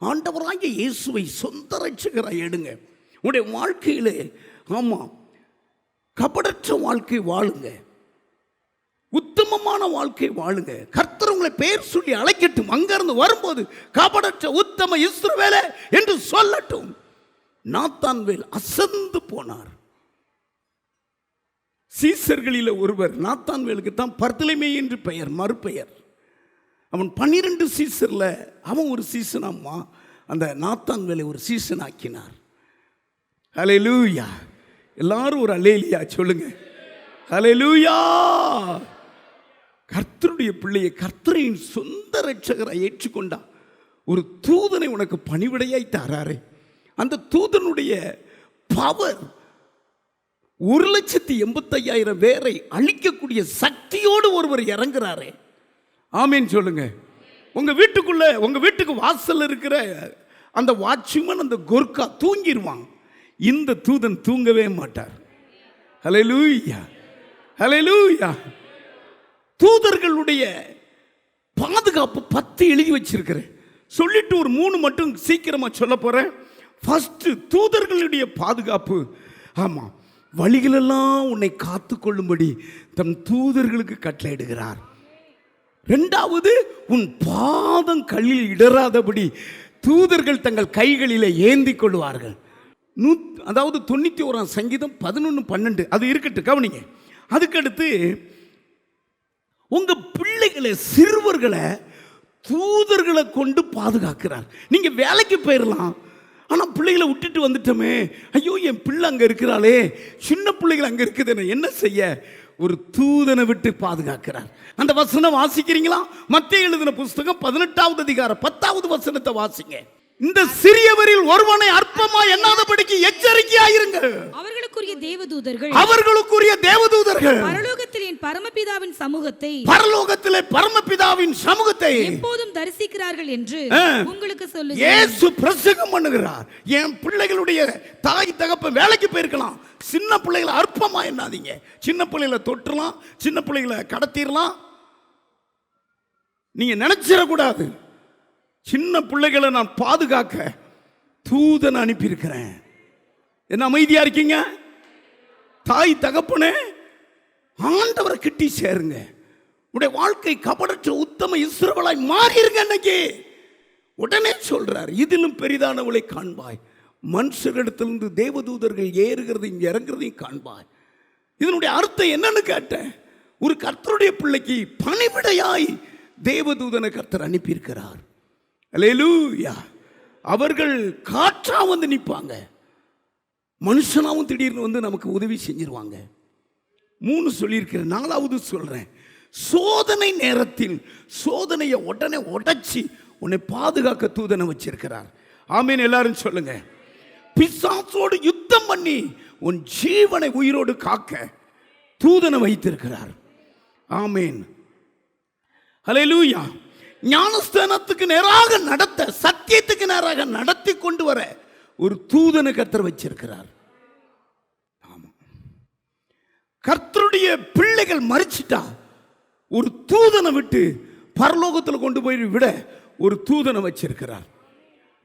ஆண்டவராகிய இயேசுவை சொந்த ரட்சகராய் எடுங்க. உங்களுடைய வாழ்க்கையிலே ஆமாம் கபடற்ற வாழ்க்கை வாழுங்க, உத்தமமான வாழ்க்கை வாழுங்க. கர்த்தர் உங்களை பெயர் சொல்லி அழைக்கட்டும். அங்கிருந்து வரும்போது கபடற்ற உத்தம இஸ்ரவேலே என்று சொல்லட்டும். நாத்தான்வேல் அசந்து போனார். சீசர்களில் ஒருவர் நாத்தான்வேலுக்கு தான் பர்தலமே என்று பெயர், மறுபெயர். அவன் 12 சீசர்ல அவன் ஒரு சீசனாம்மா. அந்த நாத்தான்வேலை ஒரு சீசன் ஆக்கினார். ஹல்லேலூயா. எல்லாரும் ஒரு அல்லேலூயா சொல்லுங்க. ஹல்லேலூயா. கர்த்தருடைய பிள்ளையை கர்த்தரின் சொந்த ரட்சகரை ஏற்றுக்கொண்டா ஒரு தூதனை உனக்கு பணிவிடையாய் தாராரே. அந்த தூதனுடைய பவர் 1,85,000 பேரை அழிக்கக்கூடிய சக்தியோடு ஒருவர் இறங்குறாரே. ஆமீன் சொல்லுங்க. உங்க வீட்டுக்கு வாசல் இருக்கிற அந்த வாட்ச்மேன், அந்த கோர்க்கா தூங்கிடுவான். இந்த தூதன் தூங்கவே மாட்டார். ஹல்லேலூயா, ஹல்லேலூயா. தூதர்களுடைய பாதுகாப்பு 10 எழுதி வச்சிருக்கிறேன். சொல்லிட்டு ஒரு 3 மட்டும் சீக்கிரமா சொல்ல போறேன். ஃபர்ஸ்ட் தூதர்களுடைய பாதுகாப்பு. ஆமா, வழிகளெல்லாம் உன்னை காத்து கொள்ளும்படி தம் தூதர்களுக்கு கட்டளையிடுகிறார். இரண்டாவது, உன் பாதம் கல்லில் இடராதபடி தூதர்கள் தங்கள் கைகளிலே ஏந்தி கொள்வார்கள். அதாவது 91 சங்கீதம் 11-12 அது இருக்கட்டும், கவனிங்க. அதுக்கடுத்து உங்க பிள்ளைகளை, சிறுவர்களை தூதர்களை கொண்டு பாதுகாக்கிறார். நீங்க வேலைக்கு போயிடலாம், ஆனால் பிள்ளைகளை விட்டுட்டு வந்துட்டோமே, ஐயோ என் பிள்ளை அங்கே இருக்கிறாளே, சின்ன பிள்ளைகள் அங்கே இருக்குது, என்ன செய்ய? ஒரு தூதனை விட்டு பாதுகாக்கிறார். அந்த வசனம் வாசிக்கிறீங்களா? மத்தேயு எழுதின புஸ்தகம் 18வது அதிகாரம் 10வது வசனத்தை வாசிங்க. இந்த சிறியவரில் ஒருவனை அற்பமா எண்ணாதபடிக்கு எச்சரிக்கையாயிருங்கள். அவர்களுக்குரிய தேவதூதர்கள், அவர்களுக்குரிய தேவதூதர்கள் பரலோகத்தில் என் பரமபிதாவின் சமூகத்தை, பரலோகத்திலே பரமபிதாவின் சமூகத்தை எப்போதும் தரிசிக்கிறார்கள் என்று உங்களுக்கு சொல்லுகிறேன். இயேசு பிரசங்கம் பண்ணுகிறார். என் பிள்ளைகளுடைய தாய் தகப்பன் வேலைக்கு போயிருக்கலாம், சின்ன பிள்ளைகளை அற்பமா எண்ணாதீங்க. சின்ன பிள்ளைகளை தொட்டுலாம், சின்ன பிள்ளைகளை கடத்திடலாம், நீங்க நினைச்சிடக்கூடாது. சின்ன பிள்ளைகளை நான் பாதுகாக்க தூதன் அனுப்பியிருக்கிறேன். என்ன அமைதியா இருக்கீங்க? தாய் தகப்பனே, ஆண்டவரை கிட்டி சேருங்க. உடைய வாழ்க்கை கபடற்ற உத்தம இஸ்ரவேலாய் மாறிருங்க. இன்னைக்கு உடனே சொல்றார், இதிலும் பெரிதானவளை காண்பாய், மனுஷரிடத்திலிருந்து தேவதூதர்கள் ஏறுகிறதையும் இறங்குறதையும் காண்பாய். இதனுடைய அர்த்தம் என்னன்னு கேட்டேன். ஒரு கர்த்தருடைய பிள்ளைக்கு பணிவிடையாய் தேவதூதனை கர்த்தர் அனுப்பியிருக்கிறார். அல்லேலூயா. அவர்கள் காற்றா வந்து நிற்பாங்க, மனுஷனாவும் திடீர்னு வந்து நமக்கு உதவி செஞ்சிருவாங்க. 3 சொல்லியிருக்கிறேன், 4வது சொல்றேன். சோதனை நேரத்தில் சோதனையை உடனே உடைச்சி உன்னை பாதுகாக்க தூதனை வச்சிருக்கிறார். ஆமீன், எல்லாரும் சொல்லுங்க. பிசாசோடு யுத்தம் பண்ணி உன் ஜீவனை உயிரோடு காக்க தூதனை வைத்திருக்கிறார். ஆமீன், அல்லேலூயா. ஞானஸ்தானத்துக்கு நேராக நடத்த, சத்தியத்துக்கு நேராக நடத்தி கொண்டு வர ஒரு தூதனை கர்த்தர் வச்சிருக்கிறார். ஆமா, கர்த்தருடைய பிள்ளைகள் மரிச்சிட்டா ஒரு தூதனை விட்டு பரலோகத்தில் கொண்டு போய் விட ஒரு தூதனை வச்சிருக்கிறார்.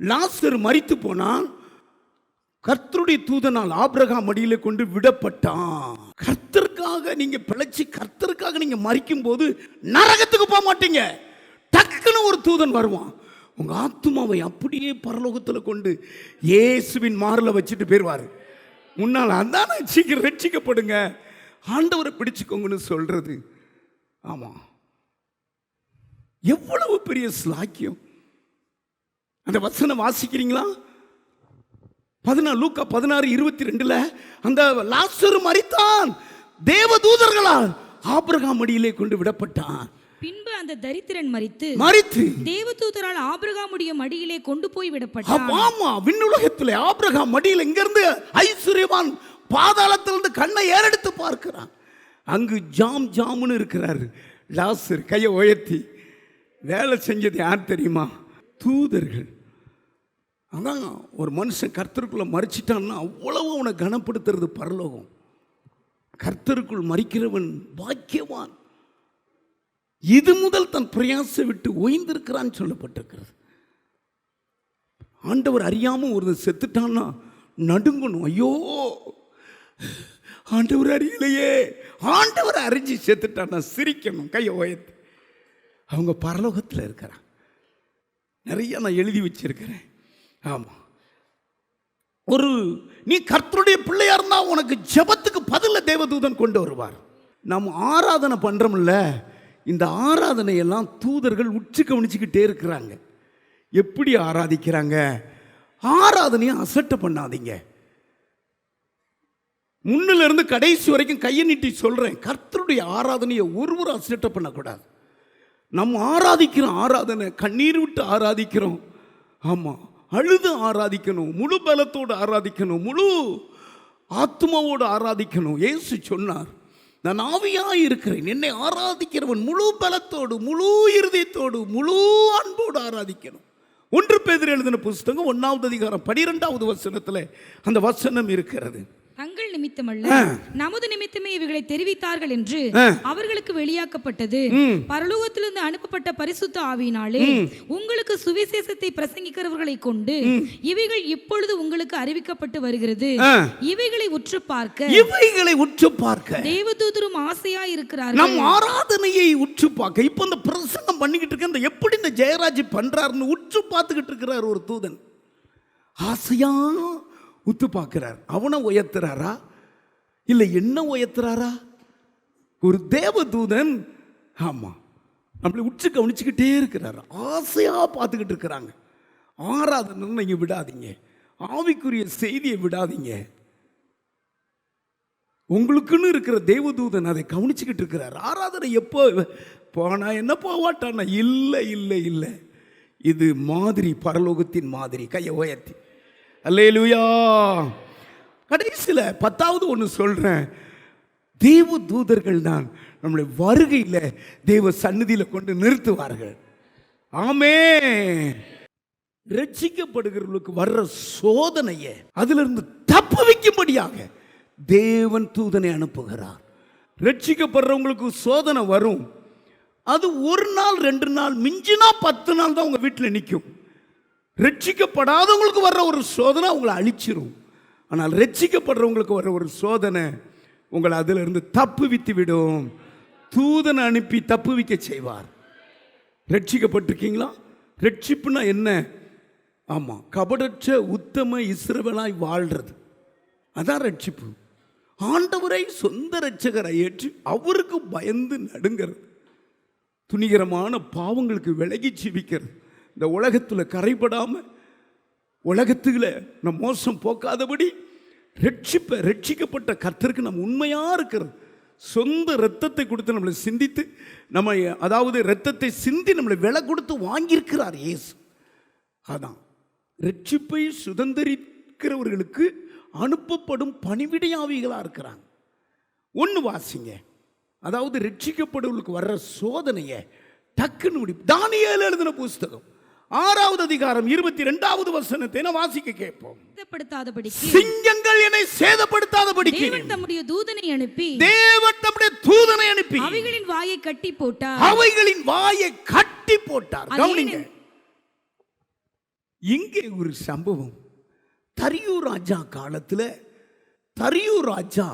லாசர் மரித்து போனான், கர்த்தருடைய தூதனால் ஆபிரகாம் மடியில கொண்டு விடப்பட்டான். கர்த்தருக்காக நீங்க பிழைச்சி, கர்த்தருக்காக நீங்க மரிக்கும் போது நரகத்துக்கு போக மாட்டீங்க. டக்குன்னு ஒரு தூதன் வருவான், உங்க ஆத்துமாவை அப்படியே பரலோகத்தில் கொண்டு இயேசுவின் மார்ல வச்சுட்டு போயிருவாரு. முன்னால் அதான சீக்கிரம் ரட்சிக்கப்படுங்க, ஆண்டவரை பிடிச்சுக்கோங்கன்னு சொல்றது. ஆமா, எவ்வளவு பெரிய ஸ்லாக்கியம். அந்த வசனம் வாசிக்கிறீங்களா? லூக்கா 16:22 அந்த லாசரு மரித்தான், தேவதூதர்களால் ஆபிரகாம் மடியிலே கொண்டு விடப்பட்டான். பின்பு அந்த தரித்திரன் மரித்து தேவதூதரால் ஆபிரகாமுடைய மடியிலே கொண்டு போய் விடப்பட்டான். ஆமா, விண்ணுலகத்திலே ஆபிரகாம் மடியில் இங்கிருந்து ஐஸ்வர்யவான் பாதாளத்திலிருந்து கண்ணை ஏறெடுத்து பார்க்கிறான். அங்கு ஜாம் ஜாமுன்னு இருக்கிறார் லாசர். கையை உயர்த்தி வேலை செஞ்சது யார் தெரியுமா? தூதர்கள். அதான் ஒரு மனுஷன் கர்த்தருக்குள்ள மறிச்சிட்டான்னா அவ்வளவு அவனை கனப்படுத்துறது பரலோகம். கர்த்தருக்குள் மறிக்கிறவன் பாக்கியவான், இது முதல் தன் பிரயாசை விட்டு ஓய்ந்திருக்கிறான்னு சொல்லப்பட்டிருக்கிறது. ஆண்டவர் அறியாம ஒரு செத்துட்டான்னா நடுங்கணும், ஐயோ ஆண்டவர் அறியலையே. ஆண்டவர் அறிஞ்சு செத்துட்டான்னா சிரிக்கணும், கையை உயர்த்து. அவங்க பரலோகத்தில் இருக்கிறான். நிறைய நான் எழுதி வச்சிருக்கிறேன். ஆமா, ஒரு நீ கர்த்தருடைய பிள்ளையா இருந்தா உனக்கு ஜெபத்துக்கு பதில தேவதூதன் கொண்டு வருவார். நாம் ஆராதனை பண்றோம்ல, இந்த ஆராதனையெல்லாம் தூதர்கள் உச்சி கவனிச்சுக்கிட்டே இருக்கிறாங்க. எப்படி ஆராதிக்கிறாங்க? ஆராதனையை அசட்டை பண்ணாதீங்க. முன்னில இருந்து கடைசி வரைக்கும் கையை நீட்டி சொல்றேன், கர்த்தருடைய ஆராதனையை ஒருவரும் அசட்டை பண்ணக்கூடாது. நம்ம ஆராதிக்கிற ஆராதனை கண்ணீர் விட்டு ஆராதிக்கிறோம். ஆமா, அழுது ஆராதிக்கணும், முழு பலத்தோடு ஆராதிக்கணும், முழு ஆத்மாவோடு ஆராதிக்கணும். இயேசு சொன்னார், நான் ஆவியாய் இருக்கிறேன், என்னை ஆராதிக்கிறவன் முழு பலத்தோடு, முழு இருதயத்தோடு, முழு அன்போடு ஆராதிக்கணும். 1 பேதுரு எழுதின புஸ்தகம் 1வது அதிகாரம் 12வது வசனத்தில் அந்த வசனம் இருக்கிறது. தங்கள் தங்கள் நிமித்தமல்ல நமது நிமித்தமே இவைகளை தெரிவித்தார்கள் என்று அவர்களுக்கு வெளியாக்கப்பட்டது. பரலோகத்திலிருந்து அனுப்பப்பட்ட பரிசுத்த ஆவியினாலே உங்களுக்கு சுவிசேஷத்தை பிரசங்கிக்கிறவர்களை கொண்டு இவைகள் இப்பொழுது உங்களுக்கு அறிவிக்கப்பட்டு வருகிறது. இவைகளை உற்று பார்க்க தேவதூதரும் ஆசையா இருக்கிறார்கள். நம் ஆராதனையை உற்று பார்க்க இப்ப இந்த பிரசங்கம் பண்ணிக்கிட்டு இருக்க இந்த எப்படி இந்த ஜெயராஜ் பண்றாருன்னு உற்று பார்த்துக்கிட்டு இருக்கிறார் ஒரு தூதன். ஆசையா உத்து பார்க்கிறார். அவனை உயர்த்துறாரா இல்லை என்ன உயர்த்துறாரா? ஒரு தேவதூதன். ஆமா, நம்மளை உற்று கவனிச்சுக்கிட்டே இருக்கிறார். ஆசையா பார்த்துக்கிட்டு இருக்கிறாங்க. ஆராதனை நீங்க விடாதீங்க, ஆவிக்குரிய செய்தியை விடாதீங்க. உங்களுக்குன்னு இருக்கிற தேவதூதன் அதை கவனிச்சுக்கிட்டு இருக்கிறார். ஆராதனை எப்போ போனா என்ன போவாட்டானா? இல்லை இல்லை இல்லை, இது மாதிரி, பரலோகத்தின் மாதிரி. கையை உயர்த்தி அல்லேலூயா. கடைசியில் 10வது ஒன்று சொல்றேன். தேவ தூதர்கள் தான் நம்மளை வருகையில் தேவ சந்நிதியில் கொண்டு நிறுத்துவார்கள். ஆமென். ரட்சிக்கப்படுகிறவர்களுக்கு வர்ற சோதனையை அதிலிருந்து தப்புவிக்கும்படியாக தேவன் தூதனை அனுப்புகிறார். ரட்சிக்கப்படுறவங்களுக்கு சோதனை வரும். அது 1 நாள் 2 நாள், மிஞ்சினா 10 நாள் தான் உங்க வீட்டில் நிற்கும். ரட்சிக்கப்படாதவங்களுக்கு வர்ற ஒரு சோதனை உங்களை அழிச்சிரும். ஆனால் ரட்சிக்கப்படுறவங்களுக்கு வர்ற ஒரு சோதனை உங்களை அதிலிருந்து தப்புவித்து விடும். தூதனை அனுப்பி தப்புவிக்க செய்வார். ரட்சிக்கப்பட்டிருக்கீங்களா? ரட்சிப்புனா என்ன? ஆமா, கபடற்ற உத்தம இஸ்ரவேலாய் வாழ்றது, அதான் ரட்சிப்பு. ஆண்டவரை சொந்த ரட்சகரை ஏற்று அவருக்கு பயந்து நடுங்கிறது, துணிகரமான பாவங்களுக்கு விலகி ஜீவிக்கிறது, இந்த உலகத்தில் கரைபடாமல் உலகத்துல நம்ம மோசம் போக்காதபடி ரட்சிக்கப்பட்ட கர்த்தருக்கு நம்ம உண்மையா இருக்கிறது. சொந்த இரத்தத்தை கொடுத்து நம்மளை சிந்தித்து நம்ம, அதாவது இரத்தத்தை சிந்தி நம்மளை விலை கொடுத்து வாங்கியிருக்கிறார் இயேசு. அதான் ரட்சிப்பை சுதந்திரிக்கிறவர்களுக்கு அனுப்பப்படும் பணிவிடையாவிகளா இருக்கிறாங்க. ஒன்று வாசிங்க, அதாவது ரட்சிக்கப்படுவர்களுக்கு வர்ற சோதனையை டக்குன்னு முடிப்பு. தானியேல் எழுதின புஸ்தகம் 6வது அதிகாரம் 22வது வசனத்தை வாசிக்க கேட்போம். சிங்கங்கள் என்னை சேதப்படுத்தாதபடிக்கு தேவன் தம்முடைய தூதனை அனுப்பி அவைகளின் வாயை கட்டி போட்டார். கவனிங்க, இங்கே ஒரு சம்பவம். தரியு ராஜா காலத்தில் தரியு ராஜா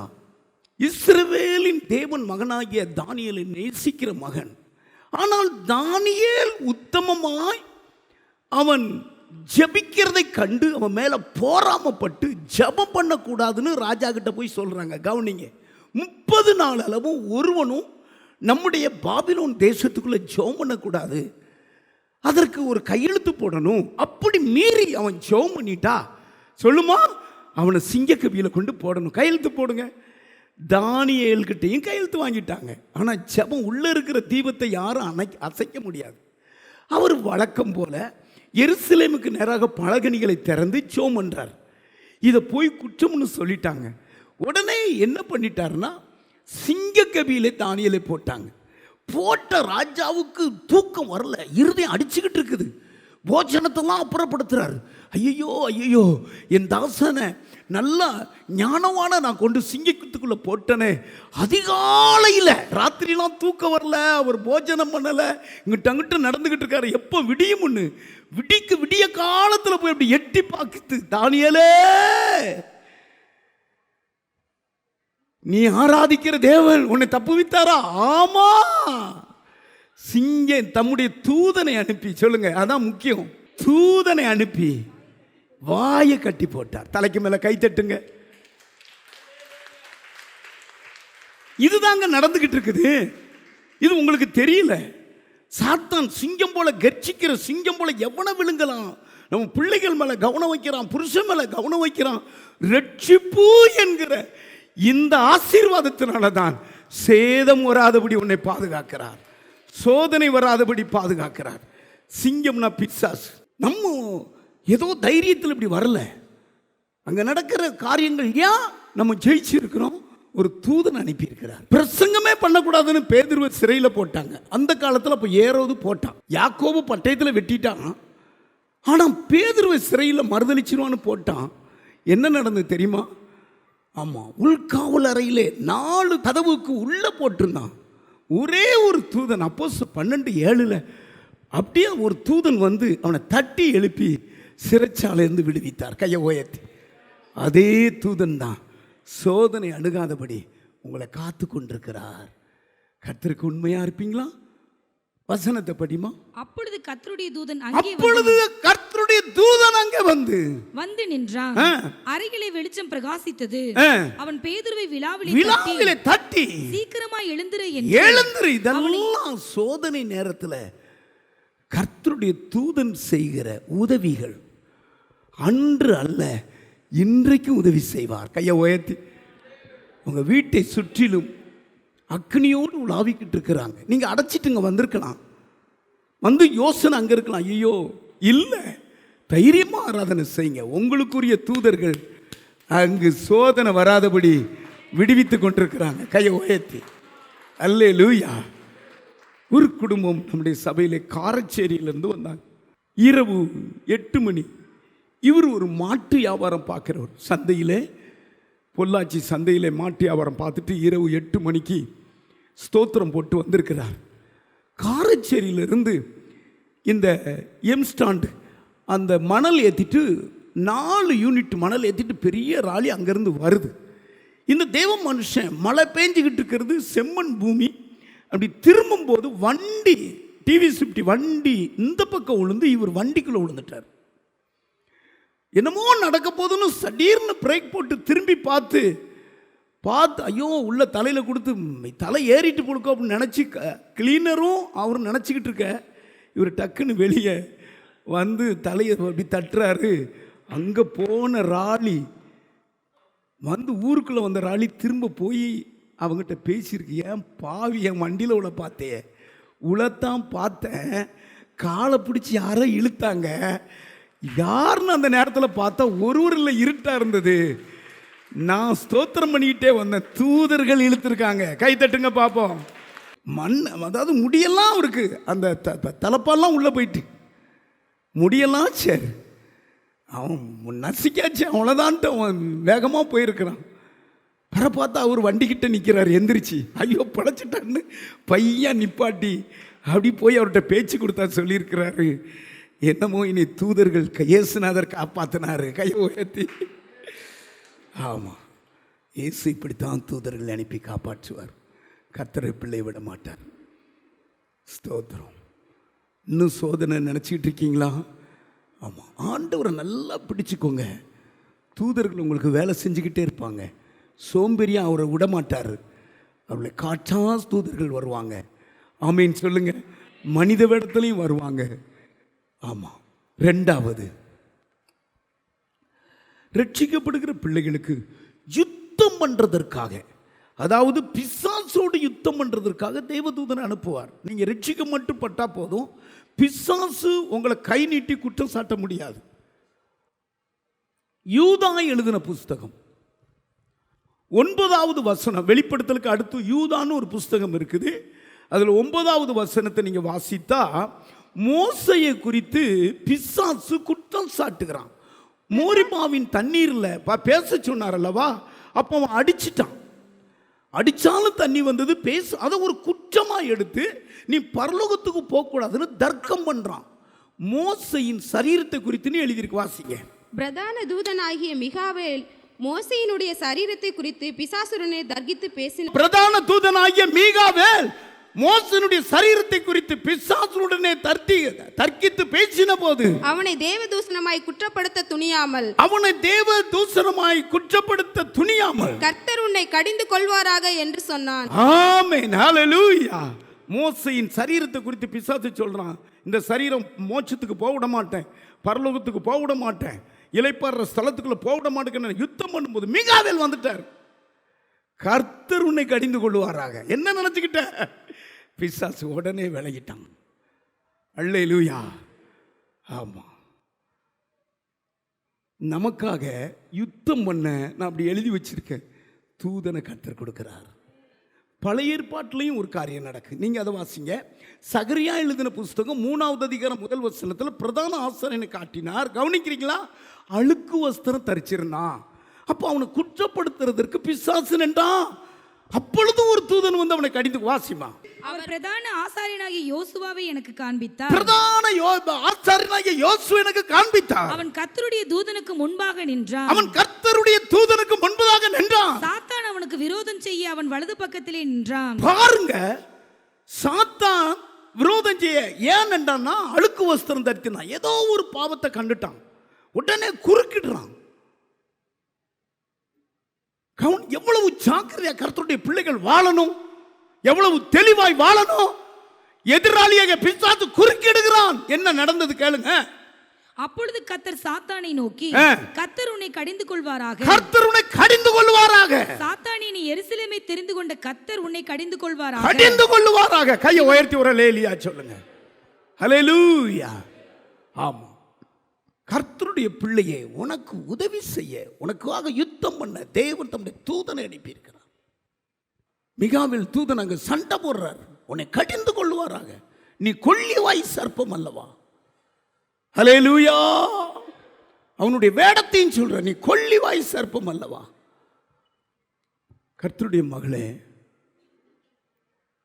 இஸ்ரவேலின் தேவன் மகனாகிய தானியேலை நேசிக்கிற மகன். ஆனால் தானியேல் உத்தமமாய் அவன் ஜெபிக்கிறதை கண்டு அவன் மேல போராமப்பட்டு ஜெபம் பண்ணக்கூடாதுன்னு ராஜா கிட்ட போய் சொல்றாங்க. கவனிங்க, 30 நாள் அளவும் ஒருவனும் நம்முடைய பாபிலோன் தேசத்துக்குள்ள ஜெபம் பண்ணக்கூடாது, அதற்கு ஒரு கையெழுத்து போடணும். அப்படி மீறி அவன் ஜெபம் பண்ணிட்டா சொல்லுமா, அவனை சிங்கக்கவியில கொண்டு போடணும். கையெழுத்து போடுங்க. தானியேல்கிட்டையும் கையெழுத்து வாங்கிட்டாங்க. ஆனால் ஜெபம் உள்ள இருக்கிற தீபத்தை யாரும் அசைக்க முடியாது. அவர் வழக்கம் போல எருசலேமுக்கு நேராக பலகணிகளை திறந்து ஜெபம் பண்றார். இதை போய் குற்றம்னு சொல்லிட்டாங்க. உடனே என்ன பண்ணிட்டாருன்னா, சிங்கக்கவியிலே தானியேலை போட்டாங்க. போட்ட ராஜாவுக்கு தூக்கம் வரல, இருதயம் அடிச்சுக்கிட்டு இருக்குது. போஜனத்தெல்லாம் அப்புறப்படுத்துறாரு. ஐயோ ஐயோ, என் தாசனை நல்லா ஞானமான நான் கொண்டு சிங்கத்துக்குள்ள போட்டனே. அதிகாலையில் ராத்திரிலாம் தூக்கம் வரல, அவர் போஜனம் பண்ணல, இங்கிட்ட அங்கிட்ட நடந்துகிட்டு இருக்காரு. எப்போ விடியும்னு விடிய காலத்தில் போய் அப்படி எட்டி பார்க்குது. தானியேலே, நீ ஆராதிக்கிற தேவன் உன்னை தப்புவித்தாரா? ஆமா. சிங்கம் தம்முடைய தூதனை அனுப்பி, சொல்லுங்க அதான் முக்கியம், தூதனை அனுப்பி வாயை கட்டி போட்டார். தலைக்கு மேல கை தட்டுங்க. இதுதாங்க நடந்துகிட்டு இருக்குது. இது உங்களுக்கு தெரியல. சாத்தான் சிங்கம் போல கர்ச்சிக்கிற சிங்கம் போல எவனை விழுங்கலாம். நம்ம பிள்ளைகள் மேல கவனம் வைக்கிறான், புருஷன் மேல கவனம் வைக்கிறான். ரட்சிப்பு என்கிற இந்த ஆசீர்வாதத்தினால தான் சேதம் வராதபடி உன்னை பாதுகாக்கிறார், சோதனை வராதபடி பாதுகாக்கிறார். சிங்கம்னா பிசாசு. நம்ம ஏதோ தைரியத்தில் இப்படி வரல. அங்க நடக்கிற காரியங்கள் ஏன் நம்ம ஜெயிச்சு இருக்கிறோம்? ஒரு தூதன் அனுப்பி இருக்கிறார். பிரசங்கமே பண்ணக்கூடாதுன்னு பேதுருவை சிறையில் போட்டாங்க. அந்த காலத்தில் அப்போ ஏரோது போட்டான், யாக்கோபு பட்டயத்தில் வெட்டிட்டான். ஆனால் பேதுருவை சிறையில் மறுதளிச்சிருவான்னு போட்டான். என்ன நடந்தது தெரியுமா? ஆமாம், உள்காவல் அறையிலே 4 கதவுக்கு உள்ளே போட்டிருந்தான். ஒரே ஒரு தூதன், அப்போஸ்தலர் 12:7 அப்படியே ஒரு தூதன் வந்து அவனை தட்டி எழுப்பி சிறைச்சாலையிலிருந்து விடுவித்தார். கையை உயர்த்தி. அதே தூதன் தான் சோதனை அணுகாதபடி உங்களை காத்து கொண்டிருக்கிறார். கர்த்தருக்கு உண்மையா இருப்பீங்களா? வசனத்தை படிமா. அப்பொழுது கர்த்தருடைய தூதன் அங்கே வந்து நின்றான். அறையிலே வெளிச்சம் பிரகாசித்தது. அவன் பேதுருவை விலாவிலே தட்டி சீக்கிரமாய் எழுந்திரு. இதெல்லாம் சோதனை நேரத்தில் கர்த்தருடைய தூதன் செய்கிற உதவிகள். அன்று அல்ல, இன்றைக்கும் உதவி செய்வார். கையை உயர்த்தி. உங்க வீட்டை சுற்றிலும் அக்னியோடு உலாவிக்கிட்டு இருக்கிறாங்க. நீங்க அடைச்சிட்டுங்க வந்திருக்கலாம், வந்து யோசனை அங்க இருக்கலாம். ஐயோ இல்லை, தைரியமா ஆராதனை செய்யுங்க. உங்களுக்குரிய தூதர்கள் அங்கு சோதனை வராதபடி விடுவித்து கொண்டிருக்கிறாங்க. கையை உயர்த்தி. அல்லேலூயா. ஒரு குடும்பம் நம்முடைய சபையிலே காரச்சேரியிலிருந்து வந்தாங்க. இரவு 8 மணி. இவர் ஒரு மாட்டு வியாபாரம் பார்க்குறவர். சந்தையிலே, பொள்ளாச்சி சந்தையிலே மாட்டு வியாபாரம் பார்த்துட்டு இரவு 8 மணிக்கு ஸ்தோத்திரம் போட்டு வந்திருக்கிறார். காரச்சேரியிலிருந்து இந்த எம்ஸ்டாண்டு அந்த மணல் ஏற்றிட்டு 4 யூனிட் மணல் ஏற்றிட்டு பெரிய ராலி அங்கேருந்து வருது. இந்த தேவ மனுஷன் மழை பெஞ்சிக்கிட்டு இருக்கிறது, செம்மண் பூமி. அப்படி திரும்பும்போது வண்டி டிவி ஸ்விஃப்ட் வண்டி இந்த பக்கம் விழுந்து இவர் வண்டிக்குள்ளே விழுந்துட்டார். என்னமோ நடக்க போதுன்னு சடீர்னு பிரேக் போட்டு திரும்பி பார்த்து ஐயோ உள்ள தலையில் கொடுத்து தலை ஏறிட்டு கொடுக்கும் அப்படின்னு நினச்சி கிளீனரும் அவரும் நினச்சிக்கிட்டு இருக்க, இவர் டக்குன்னு வெளியே வந்து தலையை அப்படி தட்டுறாரு. அங்கே போன ராலி வந்து ஊருக்குள்ளே வந்த ராலி திரும்ப போய் அவங்ககிட்ட பேசியிருக்கு. ஏன் பாவி, என் வண்டியில் உள்ள பார்த்தேன், உளத்தான் பார்த்தேன், காலை பிடிச்சி யாரோ இழுத்தாங்க, யாருன்னு அந்த நேரத்தில் பார்த்தா ஒருவரில் இருட்டாக இருந்தது. நான் ஸ்தோத்திரம் பண்ணிக்கிட்டே வந்தேன், தூதர்கள் இழுத்துருக்காங்க. கை தட்டுங்க பார்ப்போம். மண், அதாவது முடியெல்லாம் இருக்கு, அந்த தலைப்பாலாம் உள்ளே போயிட்டு முடியெல்லாம் சரி அவன் நசிக்காச்சு, அவ்வளோதான்ட்டு அவன் வேகமாக போயிருக்கிறான். வர பார்த்தா அவர் வண்டிக்கிட்ட நிற்கிறார். எந்திரிச்சு ஐயோ பழச்சிட்டான்னு பையன் நிப்பாட்டி அப்படி போய் அவர்கிட்ட பேச்சு கொடுத்தா சொல்லியிருக்கிறாரு. என்னமோ இனி தூதர்கள் இயேசுநாதர் காப்பாற்றினாரு. கையை உயர்த்தி. ஆமாம், இயேசு இப்படித்தான் தூதர்கள் அனுப்பி காப்பாற்றுவார். கர்த்தரை பிள்ளை விட மாட்டார். ஸ்தோத்திரம். இன்னும் சோதனை நினச்சிக்கிட்டு இருக்கீங்களா? ஆமாம், ஆண்டவரை நல்லா பிடிச்சிக்கோங்க. தூதர்கள் உங்களுக்கு வேலை செஞ்சுக்கிட்டே இருப்பாங்க. சோம்பேறியா அவரை விட மாட்டார். அவளை காற்றா தூதர்கள் வருவாங்க. ஆமீன் சொல்லுங்க. மனித வேடத்துலையும் வருவாங்க. ஆமாம். 2வது, ரட்சிக்கப்படுகிற பிள்ளைகளுக்கு யுத்தம் பண்ணுறதற்காக, அதாவது பிசாசோடு யுத்தம் பண்ணுறதற்காக தேவதூதனை அனுப்புவார். நீங்கள் ரட்சிக்க மட்டும் பட்டா போதும், பிசாசு உங்களை கை நீட்டி குற்றம் சாட்ட முடியாது. யூதா எழுதின புஸ்தகம் 9வது வசனம், வெளிப்படுத்தலுக்கு அடுத்து யூதான்னு ஒரு புஸ்தகம் இருக்குது. அதில் 9வது வசனத்தை நீங்கள் வாசித்தா மோசையை குறித்து பிசாசு குற்றம் சாட்டுகிறான். மோரிபாவின் தண்ணீரில் பேச சொன்னார் அல்லவா, அப்போ அவன் அடிச்சிட்டான். அடித்தாலும் தண்ணி வந்தது, அதை ஒரு குற்றமாக எடுத்து நீ பரலோகத்துக்கு போகக்கூடாதுன்னு தர்க்கம் பண்ணுறான். மோசையின் சரீரத்தை குறித்துன்னு எழுதியிருக்கு, வாசிங்க. பிரதான தூதனாகிய மிகாவேல் மோசையினுடைய சரீரத்தை குறித்து பிசாசுரனை தர்கித்து பேசினார். பிரதான தூதனாகிய மிகாவேல் மோசனுடைய சரீரத்தை குறித்து பிசாசுடனே தர்க்கித்து பேசின போது அவனை தேவதூஷணமாய் குற்றப்படுத்த துணியாமல் கர்த்தர் உன்னை கடிந்து கொள்வாராக என்று சொன்னான். ஆமென், ஹல்லேலூயா. மோசையின் சரீரத்தை குறித்து பிசாசு சொல்றான், இந்த சரீரம் மோட்சத்துக்கு போக விட மாட்டேன், பரலோகத்துக்கு போக விட மாட்டேன், இளைப்பாறுற ஸ்தலத்துக்குள்ள போக விட மாட்டேன்னு யுத்தம் பண்ணும்போது மிகாவேல் வந்துட்டார். கர்த்தர் உன்னை கடிந்து கொள்வாராக. என்ன நினைச்சுக்கிட்ட? பிசாசு உடனே விலகிட்டான். அல்லேலூயா. ஆமா, நமக்காக யுத்தம் பண்ண நான் அப்படி எழுதி வச்சிருக்கேன். தூதனை கர்த்தர் கொடுக்கிறார். பழைய ஏற்பாட்டிலையும் ஒரு காரியம் நடக்கு, நீங்க அதை வாசிங்க. சகரியா எழுதின புஸ்தகம் 3வது அதிகாரம் 1 வசனத்தில் பிரதான ஆசாரியனை காட்டினார். கவனிக்கிறீங்களா? அழுக்கு வஸ்திரம் தரிச்சிருந்தான். அப்போ அவனை குற்றப்படுத்துறதற்கு பிசாசு நின்றான். அப்பொழுது ஒரு தூதன் வந்து அவனை கடிந்து, வாசிமா. அவர் பிரதான ஆசாரியனாகிய யோசுவாவை எனக்கு காண்பித்தார். பிரதான ஆசாரியனாகிய யோசுவா எனக்கு காண்பித்தார். அவன் கர்த்தருடைய தூதனுக்கு முன்பாக நின்றான். அவன் கர்த்தருடைய தூதனுக்கு முன்பதாக நின்றான். சாத்தான் அவனுக்கு விரோதம் செய்ய அவன் வலது பக்கத்திலே நின்றான். பாருங்க, சாத்தான் விரோதம் செய்ய ஏன் நின்றான்னா, அழுக்கு வஸ்திரம் தரித்தினான். ஏதோ ஒரு பாவத்தை கண்டுட்டான், உடனே குறுக்கிடுறான். எவ்வளவு ஜாக்கிரதையா கர்த்தருடைய பிள்ளைகள் வாழணும், எவ்வளவு தெளிவாய் வாழணும். எதிராளியாக பிசாசு குறுக்கிடுகிறான். என்ன நடந்தது கேளுங்க. அப்பொழுது கர்த்தர் சாத்தானை நோக்கி, கர்த்தர் உன்னை கடிந்து கொள்வாராக, கர்த்தர் உன்னை கடிந்து கொள்வாராக. சாத்தானே, நீ எருசலேமை தெரிந்து கொண்ட கர்த்தர் உன்னை கடிந்து கொள்வாராக, கடிந்து கொள்வாராக. கையை உயர்த்தி ஒரு அல்லேலூயா சொல்லுங்க. அல்லேலூயா. ஆமா, கர்த்தருடைய பிள்ளையே, உனக்கு உதவி செய்ய, உனக்காக யுத்தம் பண்ண தேவன் தம்முடைய தூதனை அனுப்பியிருக்கிறார். மிகாவில் தூதன் அங்கு சண்டை போடுறார். உன்னை கடிந்து கொள்வாராக, நீ கொள்ளிவாய் சர்ப்பம் அல்லவா. அல்லேலூயா. அவனுடைய வேடத்தையும் சொல்ற, நீ கொள்ளிவாய் சர்ப்பம் அல்லவா. கர்த்தருடைய மகளே,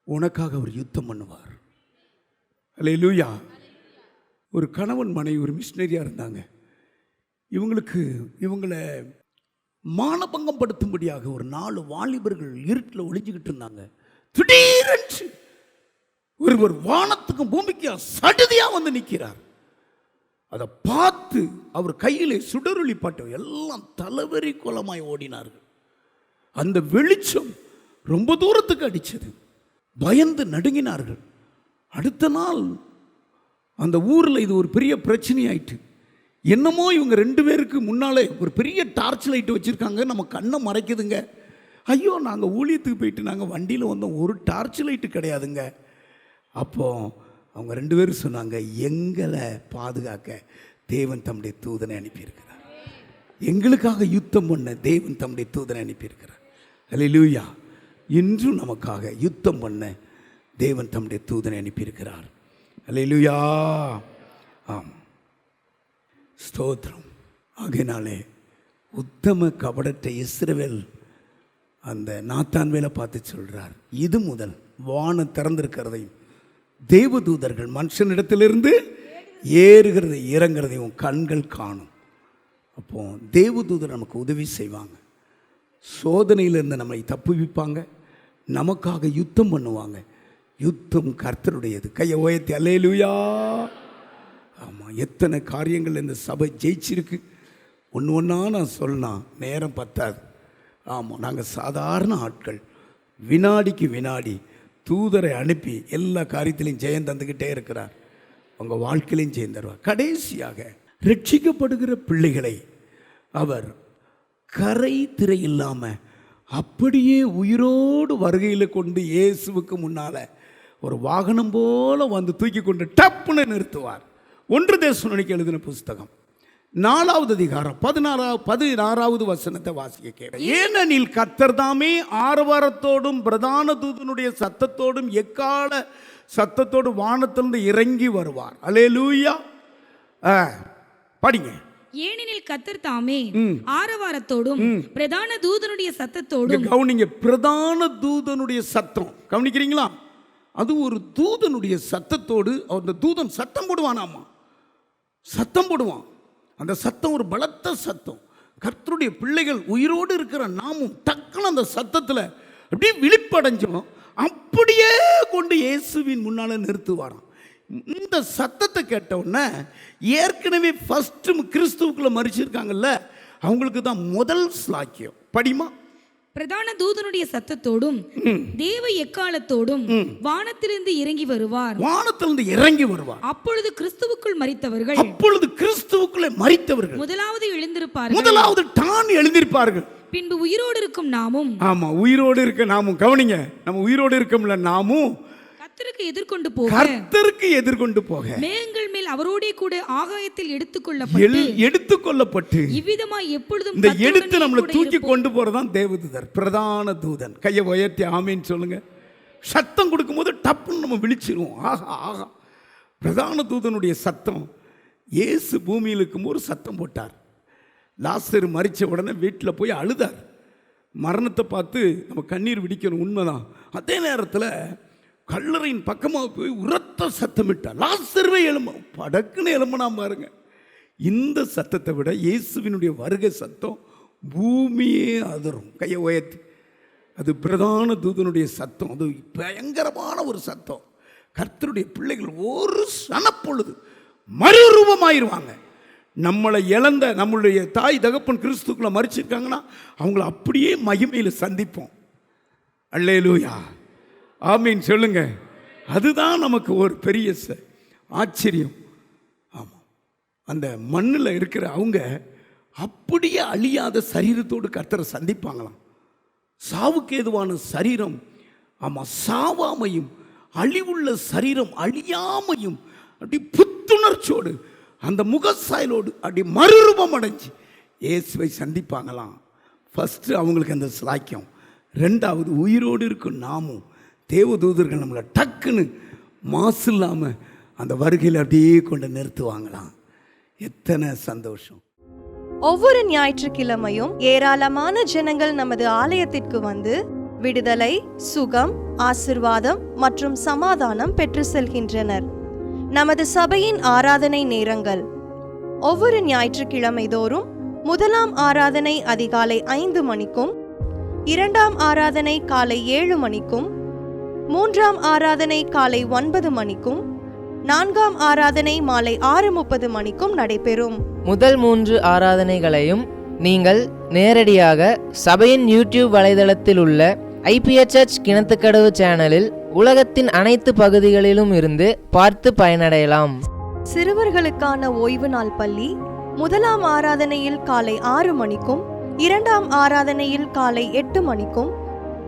உனக்காக அவர் யுத்தம் பண்ணுவார். அல்லேலூயா. ஒரு கணவன் மனைவி ஒரு மிஷினரியாக இருந்தாங்க. இவங்களை மானபங்கம் படுத்தும்படியாக ஒரு 4 வாலிபர்கள் இருட்டில் ஒளிஞ்சுக்கிட்டு இருந்தாங்க. திடீரென்று ஒருவர் வானத்துக்கும் பூமிக்கும் சடுதியாக வந்து நிற்கிறார். அதை பார்த்து அவர் கையிலே சுடரொளி பாட்டு எல்லாம் தலைவரி கோலமாய் ஓடினார்கள். அந்த வெளிச்சம் ரொம்ப தூரத்துக்கு அடித்தது. பயந்து நடுங்கினார்கள். அடுத்த நாள் அந்த ஊரில் இது ஒரு பெரிய பிரச்சனை ஆயிட்டு. என்னமோ இவங்க 2 பேருக்கு முன்னாலே ஒரு பெரிய டார்ச் லைட் வச்சுருக்காங்க, நம்ம கண்ணை மறைக்குதுங்க. ஐயோ, நாங்கள் ஊழியத்துக்கு போயிட்டு நாங்கள் வண்டியில் வந்தோம், ஒரு டார்ச் லைட்டு கிடையாதுங்க. அப்போ அவங்க 2 பேரும் சொன்னாங்க, எங்களை பாதுகாக்க தேவன் தம்முடைய தூதனை அனுப்பியிருக்கிறார். எங்களுக்காக யுத்தம் பண்ண தேவன் தம்முடைய தூதனை அனுப்பியிருக்கிறார். அல்லேலூயா. இன்றும் நமக்காக யுத்தம் பண்ண தேவன் தம்முடைய தூதனை அனுப்பியிருக்கிறார். அல்லேலூயா. ஆம், ஸ்தோத்திரம். ஆகையினாலே உத்தம கபடத்தை இஸ்ரவேல் அந்த நாத்தான் வேலை பார்த்து சொல்றார், இது முதல் வானம் திறந்திருக்கிறதையும் தேவதூதர்கள் மனுஷனிடத்திலிருந்து ஏறுகிறதை இறங்குறதையும் கண்கள் காணும். அப்போ தேவதூதர் நமக்கு உதவி செய்வாங்க, சோதனையிலிருந்து நம்மை தப்புவிப்பாங்க, நமக்காக யுத்தம் பண்ணுவாங்க. யுத்தம் கர்த்தருடையது. கையை உயர்த்தி அல்லேலூயா. ஆமாம், எத்தனை காரியங்கள் இந்த சபை ஜெயிச்சிருக்கு. ஒன்று ஒன்றா நான் சொல்லலாம், நேரம் பத்தாது. ஆமாம், நாங்கள் சாதாரண ஆட்கள். வினாடிக்கு வினாடி தூதரை அனுப்பி எல்லா காரியத்திலையும் ஜெயம் தந்துக்கிட்டே இருக்கிறார். உங்கள் வாழ்க்கையிலையும் ஜெயம் தருவார். கடைசியாக ரட்சிக்கப்படுகிற பிள்ளைகளை அவர் கரை திரை இல்லாமல் அப்படியே உயிரோடு வருகையில் கொண்டு இயேசுவுக்கு முன்னால் ஒரு வாகனம் போல வந்து தூக்கி கொண்டு டப்புன்னு நிறுத்துவார். 1 தெசலோனிக்கேயர் எழுதின புஸ்தகம் 4வது அதிகாரம் 16வது வசனத்தை வாசிக்க கேட்க. ஏனெனில் கர்த்தர் தாமே ஆரவாரத்தோடும் பிரதான தூதனுடைய சத்தத்தோடும் எக்கால சத்தத்தோடு வானத்திலிருந்து இறங்கி வருவார். அல்லேலூயா. படிங்க. ஏனெனில் கர்த்தர் தாமே ஆரவாரத்தோடும் பிரதான தூதனுடைய சத்தத்தோடும். கவனிங்க, பிரதான தூதனுடைய சத்தம் கவனிக்கிறீங்களா? அது ஒரு தூதனுடைய சத்தத்தோடு. அந்த தூதன் சத்தம் போடுவானாமா, சத்தம் போடுவான். அந்த சத்தம் ஒரு பலத்த சத்தம். கர்த்தருடைய பிள்ளைகள் உயிரோடு இருக்கிற நாமும் டக்குன்னு அந்த சத்தத்தில் அப்படியே விழிப்படைஞ்சோம், அப்படியே கொண்டு இயேசுவின் முன்னால் நிறுத்துவாராம். இந்த சத்தத்தை கேட்டவுடனே ஏற்கனவே ஃபர்ஸ்ட்டு கிறிஸ்துவுக்குள்ள மரிச்சிருக்காங்கல்ல, அவங்களுக்கு தான் முதல் ஸ்லாக்கியம். படிமா. பிரதான தூதனுடைய சத்தத்தோடும் தேவ எக்காலத்தோடும் வானத்திலிருந்து இறங்கி வருவார். வானத்திலிருந்து இறங்கி வருவார். அப்பொழுது கிறிஸ்துவுக்குள் மரித்தவர்கள், அப்பொழுது கிறிஸ்துவுக்குள்ளே மரித்தவர்கள் முதலாவது எழுந்திருப்பார்கள். முதலாவது தான் எழுந்திருப்பார்கள். பின்பு உயிரோடு இருக்கும் நாமும். ஆமா, உயிரோடு இருக்க நாமும். கவனிங்க, நம்ம உயிரோடு இருக்கோம்ல, நாமும் கர்த்தருக்கு எதிர்கொண்டு போக, கர்த்தருக்கு எதிர்கொண்டு போக மேகங்கள் மேல் அவரோடே கூட ஆகாயத்தில் எடுத்துக்கொள்ளப்பட்டு இவ்விதமாய் எப்பொழுதும் இந்த எடுத்து நம்மளை தூக்கி கொண்டு போறதான் தேவதூதர், பிரதான தூதன். கையை உயர்த்தி ஆமீன் சொல்லுங்க. சத்தம் கொடுக்கும்போது டப்புன்னு நம்ம விழிச்சிருவோம். ஆஹா ஆஹா, பிரதான தூதனுடைய சத்தம். இயேசு பூமியில் இருக்கும்போது சத்தம் போட்டார். லாசரு மரித்த உடனே வீட்டில் போய் அழுதார். மரணத்தை பார்த்து நம்ம கண்ணீர் விடிக்கணும், உண்மைதான். அதே நேரத்தில் கல்லறையின் பக்கமாக போய் உரத்த சத்தமிட்டார், லாசருவே எழும்ப. படக்குன்னு எழும்பினா பாருங்க. இந்த சத்தத்தை விட இயேசுவினுடைய வருகை சத்தம் பூமியே அதிரும். கையை உயர்த்தி, அது பிரதான தூதனுடைய சத்தம். அது பயங்கரமான ஒரு சத்தம். கர்த்தருடைய பிள்ளைகள் ஒரு சனப்பொழுது மறுரூபமாயிருவாங்க. நம்மளை இழந்த நம்மளுடைய தாய் தகப்பன் கிறிஸ்துக்குள்ள மரிச்சிருக்காங்கன்னா அவங்கள அப்படியே மகிமையில் சந்திப்போம். அல்லேலூயா, ஆமீன் சொல்லுங்க. அதுதான் நமக்கு ஒரு பெரிய ஆச்சரியம். ஆமாம், அந்த மண்ணில் இருக்கிற அவங்க அப்படியே அழியாத சரீரத்தோடு கர்த்தரை சந்திப்பாங்களாம். சாவுக்கு ஏதுவான சரீரம், ஆமாம், சாவாமையும் அழிவுள்ள சரீரம் அழியாமையும் அப்படி புத்துணர்ச்சியோடு அந்த முகசாயலோடு அப்படி மறுரூபம் அடைஞ்சு இயேசுவை சந்திப்பாங்களாம். ஃபஸ்ட்டு அவங்களுக்கு அந்த சாக்கியம். ரெண்டாவது, உயிரோடு இருக்கும் நாமும் தேவதூதர்கள் நம்மளை டக்குன்னு மாசு இல்லாமல் அந்த வருகையில் அப்படியே கொண்டு நிறுத்துவாங்களாம். எத்தனை சந்தோஷம். ஒவ்வொரு ஞாயிற்றுக்கிழமையும் ஏராளமான ஜனங்கள் நமது ஆலயத்திற்கு வந்து விடுதலை, சுகம், ஆசிர்வாதம் மற்றும் சமாதானம் பெற்று செல்கின்றனர். நமது சபையின் ஆராதனை நேரங்கள்: ஒவ்வொரு ஞாயிற்றுக்கிழமை தோறும் முதலாம் ஆராதனை அதிகாலை 5 மணிக்கும், இரண்டாம் ஆராதனை காலை 7 மணிக்கும், மூன்றாம் ஆராதனை காலை 9 மணிக்கும், நான்காம் ஆராதனை மாலை 6:30 மணிக்கும் நடைபெறும். முதல் 3 ஆராதனைகளையும் நீங்கள் நேரடியாக சபையின் யூடியூப் வலைதளத்தில் உள்ள ஐபிஎச் சர்ச் கிணத்துக்கடவு சேனலில் உலகத்தின் அனைத்து பகுதிகளிலும் இருந்து பார்த்து பயனடையலாம். சிறுவர்களுக்கான ஓய்வு நாள் பள்ளி முதலாம் ஆராதனையில் காலை 6 மணிக்கும், இரண்டாம் ஆராதனையில் காலை 8 மணிக்கும்,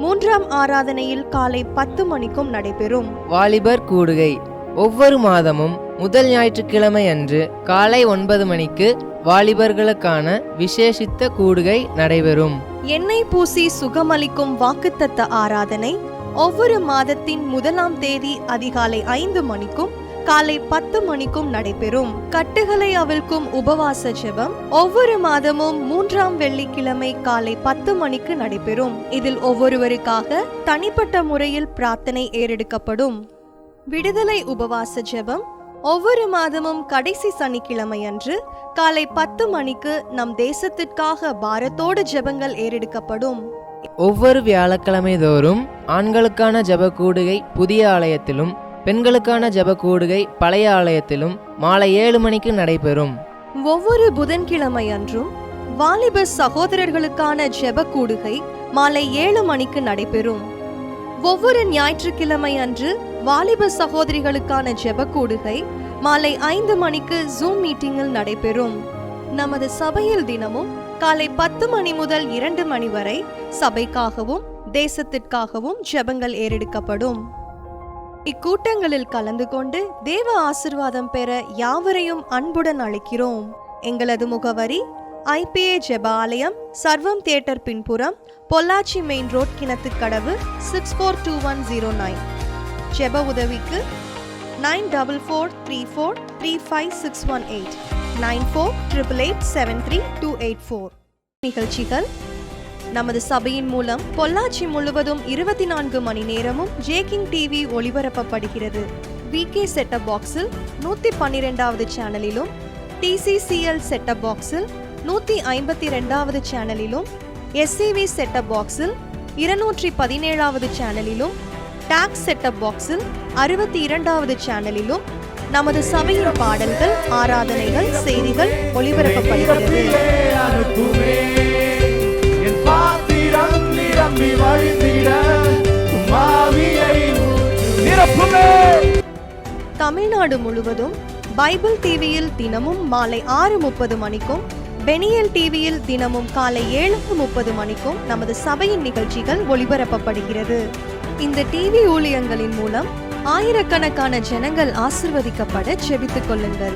மூன்றாம் ஆராதனையில் காலை 10 மணிக்கும் நடைபெறும். வாலிபர் கூடுகை ஒவ்வொரு மாதமும் முதல் ஞாயிற்றுக்கிழமை அன்று காலை 9 மணிக்கு வாலிபர்களுக்கான விசேஷித்த கூடுகை நடைபெறும். எண்ணெய் பூசி சுகமளிக்கும் வாக்குத்தத்த ஆராதனை ஒவ்வொரு மாதத்தின் 1ஆம் தேதி அதிகாலை 5 மணிக்கும் காலை 10 மணிக்கும் நடைபெறும். கட்டுகளை அவிழ்க்கும் உபவாச ஜெபம் ஒவ்வொரு மாதமும் 3ஆம் வெள்ளிக்கிழமை காலை 10 மணிக்கு நடைபெறும். இதில் ஒவ்வொருவருக்காக தனிப்பட்ட முறையில் பிரார்த்தனை ஏறெடுக்கப்படும். விடுதலை உபவாச ஜெபம் ஒவ்வொரு மாதமும் கடைசி சனிக்கிழமை அன்று காலை 10 மணிக்கு நம் தேசத்திற்காக பாரத்தோடு ஜெபங்கள் ஏறெடுக்கப்படும். ஒவ்வொரு வியாழக்கிழமை தோறும் ஆண்களுக்கான ஜெப கூடுகை புதிய ஆலயத்திலும், பெண்களுக்கான ஜெப கூடுகை பழைய ஆலயத்திலும் மாலை 7 மணிக்கு நடைபெறும். ஒவ்வொரு புதன்கிழமை அன்றும் வாலிப சகோதரர்களுக்கான ஜெப கூடுகை மாலை 7 மணிக்கு நடைபெறும். ஒவ்வொரு ஞாயிற்றுக்கிழமை அன்று வாலிப சகோதரிகளுக்கான ஜெப கூடுகை மாலை 5 மணிக்கு ஜூம் மீட்டிங்கில் நடைபெறும். நமது சபையில் தினமும் காலை 10 மணி முதல் 2 மணி வரை சபைக்காகவும் தேசத்திற்காகவும் ஜெபங்கள் ஏறெடுக்கப்படும். இக்கூட்டங்களில் கலந்து கொண்டு தேவ ஆசிர்வாதம் பெற யாவரையும் அன்புடன் அழைக்கிறோம். எங்களது முகவரி: ஐபிஏ ஜெப ஆலயம், சர்வம் தியேட்டர் பின்புறம், பொள்ளாச்சி மெயின் ரோட், கிணத்துக்கடவு, 642109. ஜெப உதவிக்கு 9443435618 9488873284. நிகழ்ச்சிகள் நமது சபையின் மூலம் பொள்ளாச்சி முழுவதும் 24 மணி நேரமும் ஜேகிங் டிவி ஒளிபரப்பப்படுகிறது. விகே செட்டப் பாக்ஸில் 112வது சேனலிலும், டிசிசிஎல் செட்டப் பாக்ஸில் 152வது சேனலிலும், எஸ்சிவி செட்டப் பாக்ஸில் 217வது சேனலிலும், டாக்ஸ் செட்டப் பாக்ஸில் 62வது சேனலிலும் நமது சபையின் பாடல்கள், ஆராதனைகள், செய்திகள் ஒளிபரப்பப்படுகிறது. தமிழ்நாடு முழுவதும் பைபிள் டிவியில் தினமும் மாலை 6:30 மணிக்கும், பெனியல் டிவியில் தினமும் காலை 7:30 மணிக்கும் நமது சபையின் நிகழ்ச்சிகள் ஒளிபரப்பப்படுகிறது. இந்த டிவி ஊழியங்களின் மூலம் ஆயிரக்கணக்கான ஜனங்கள் ஆசிர்வதிக்கப்பட ஜெபித்துக் கொள்ளுங்கள்.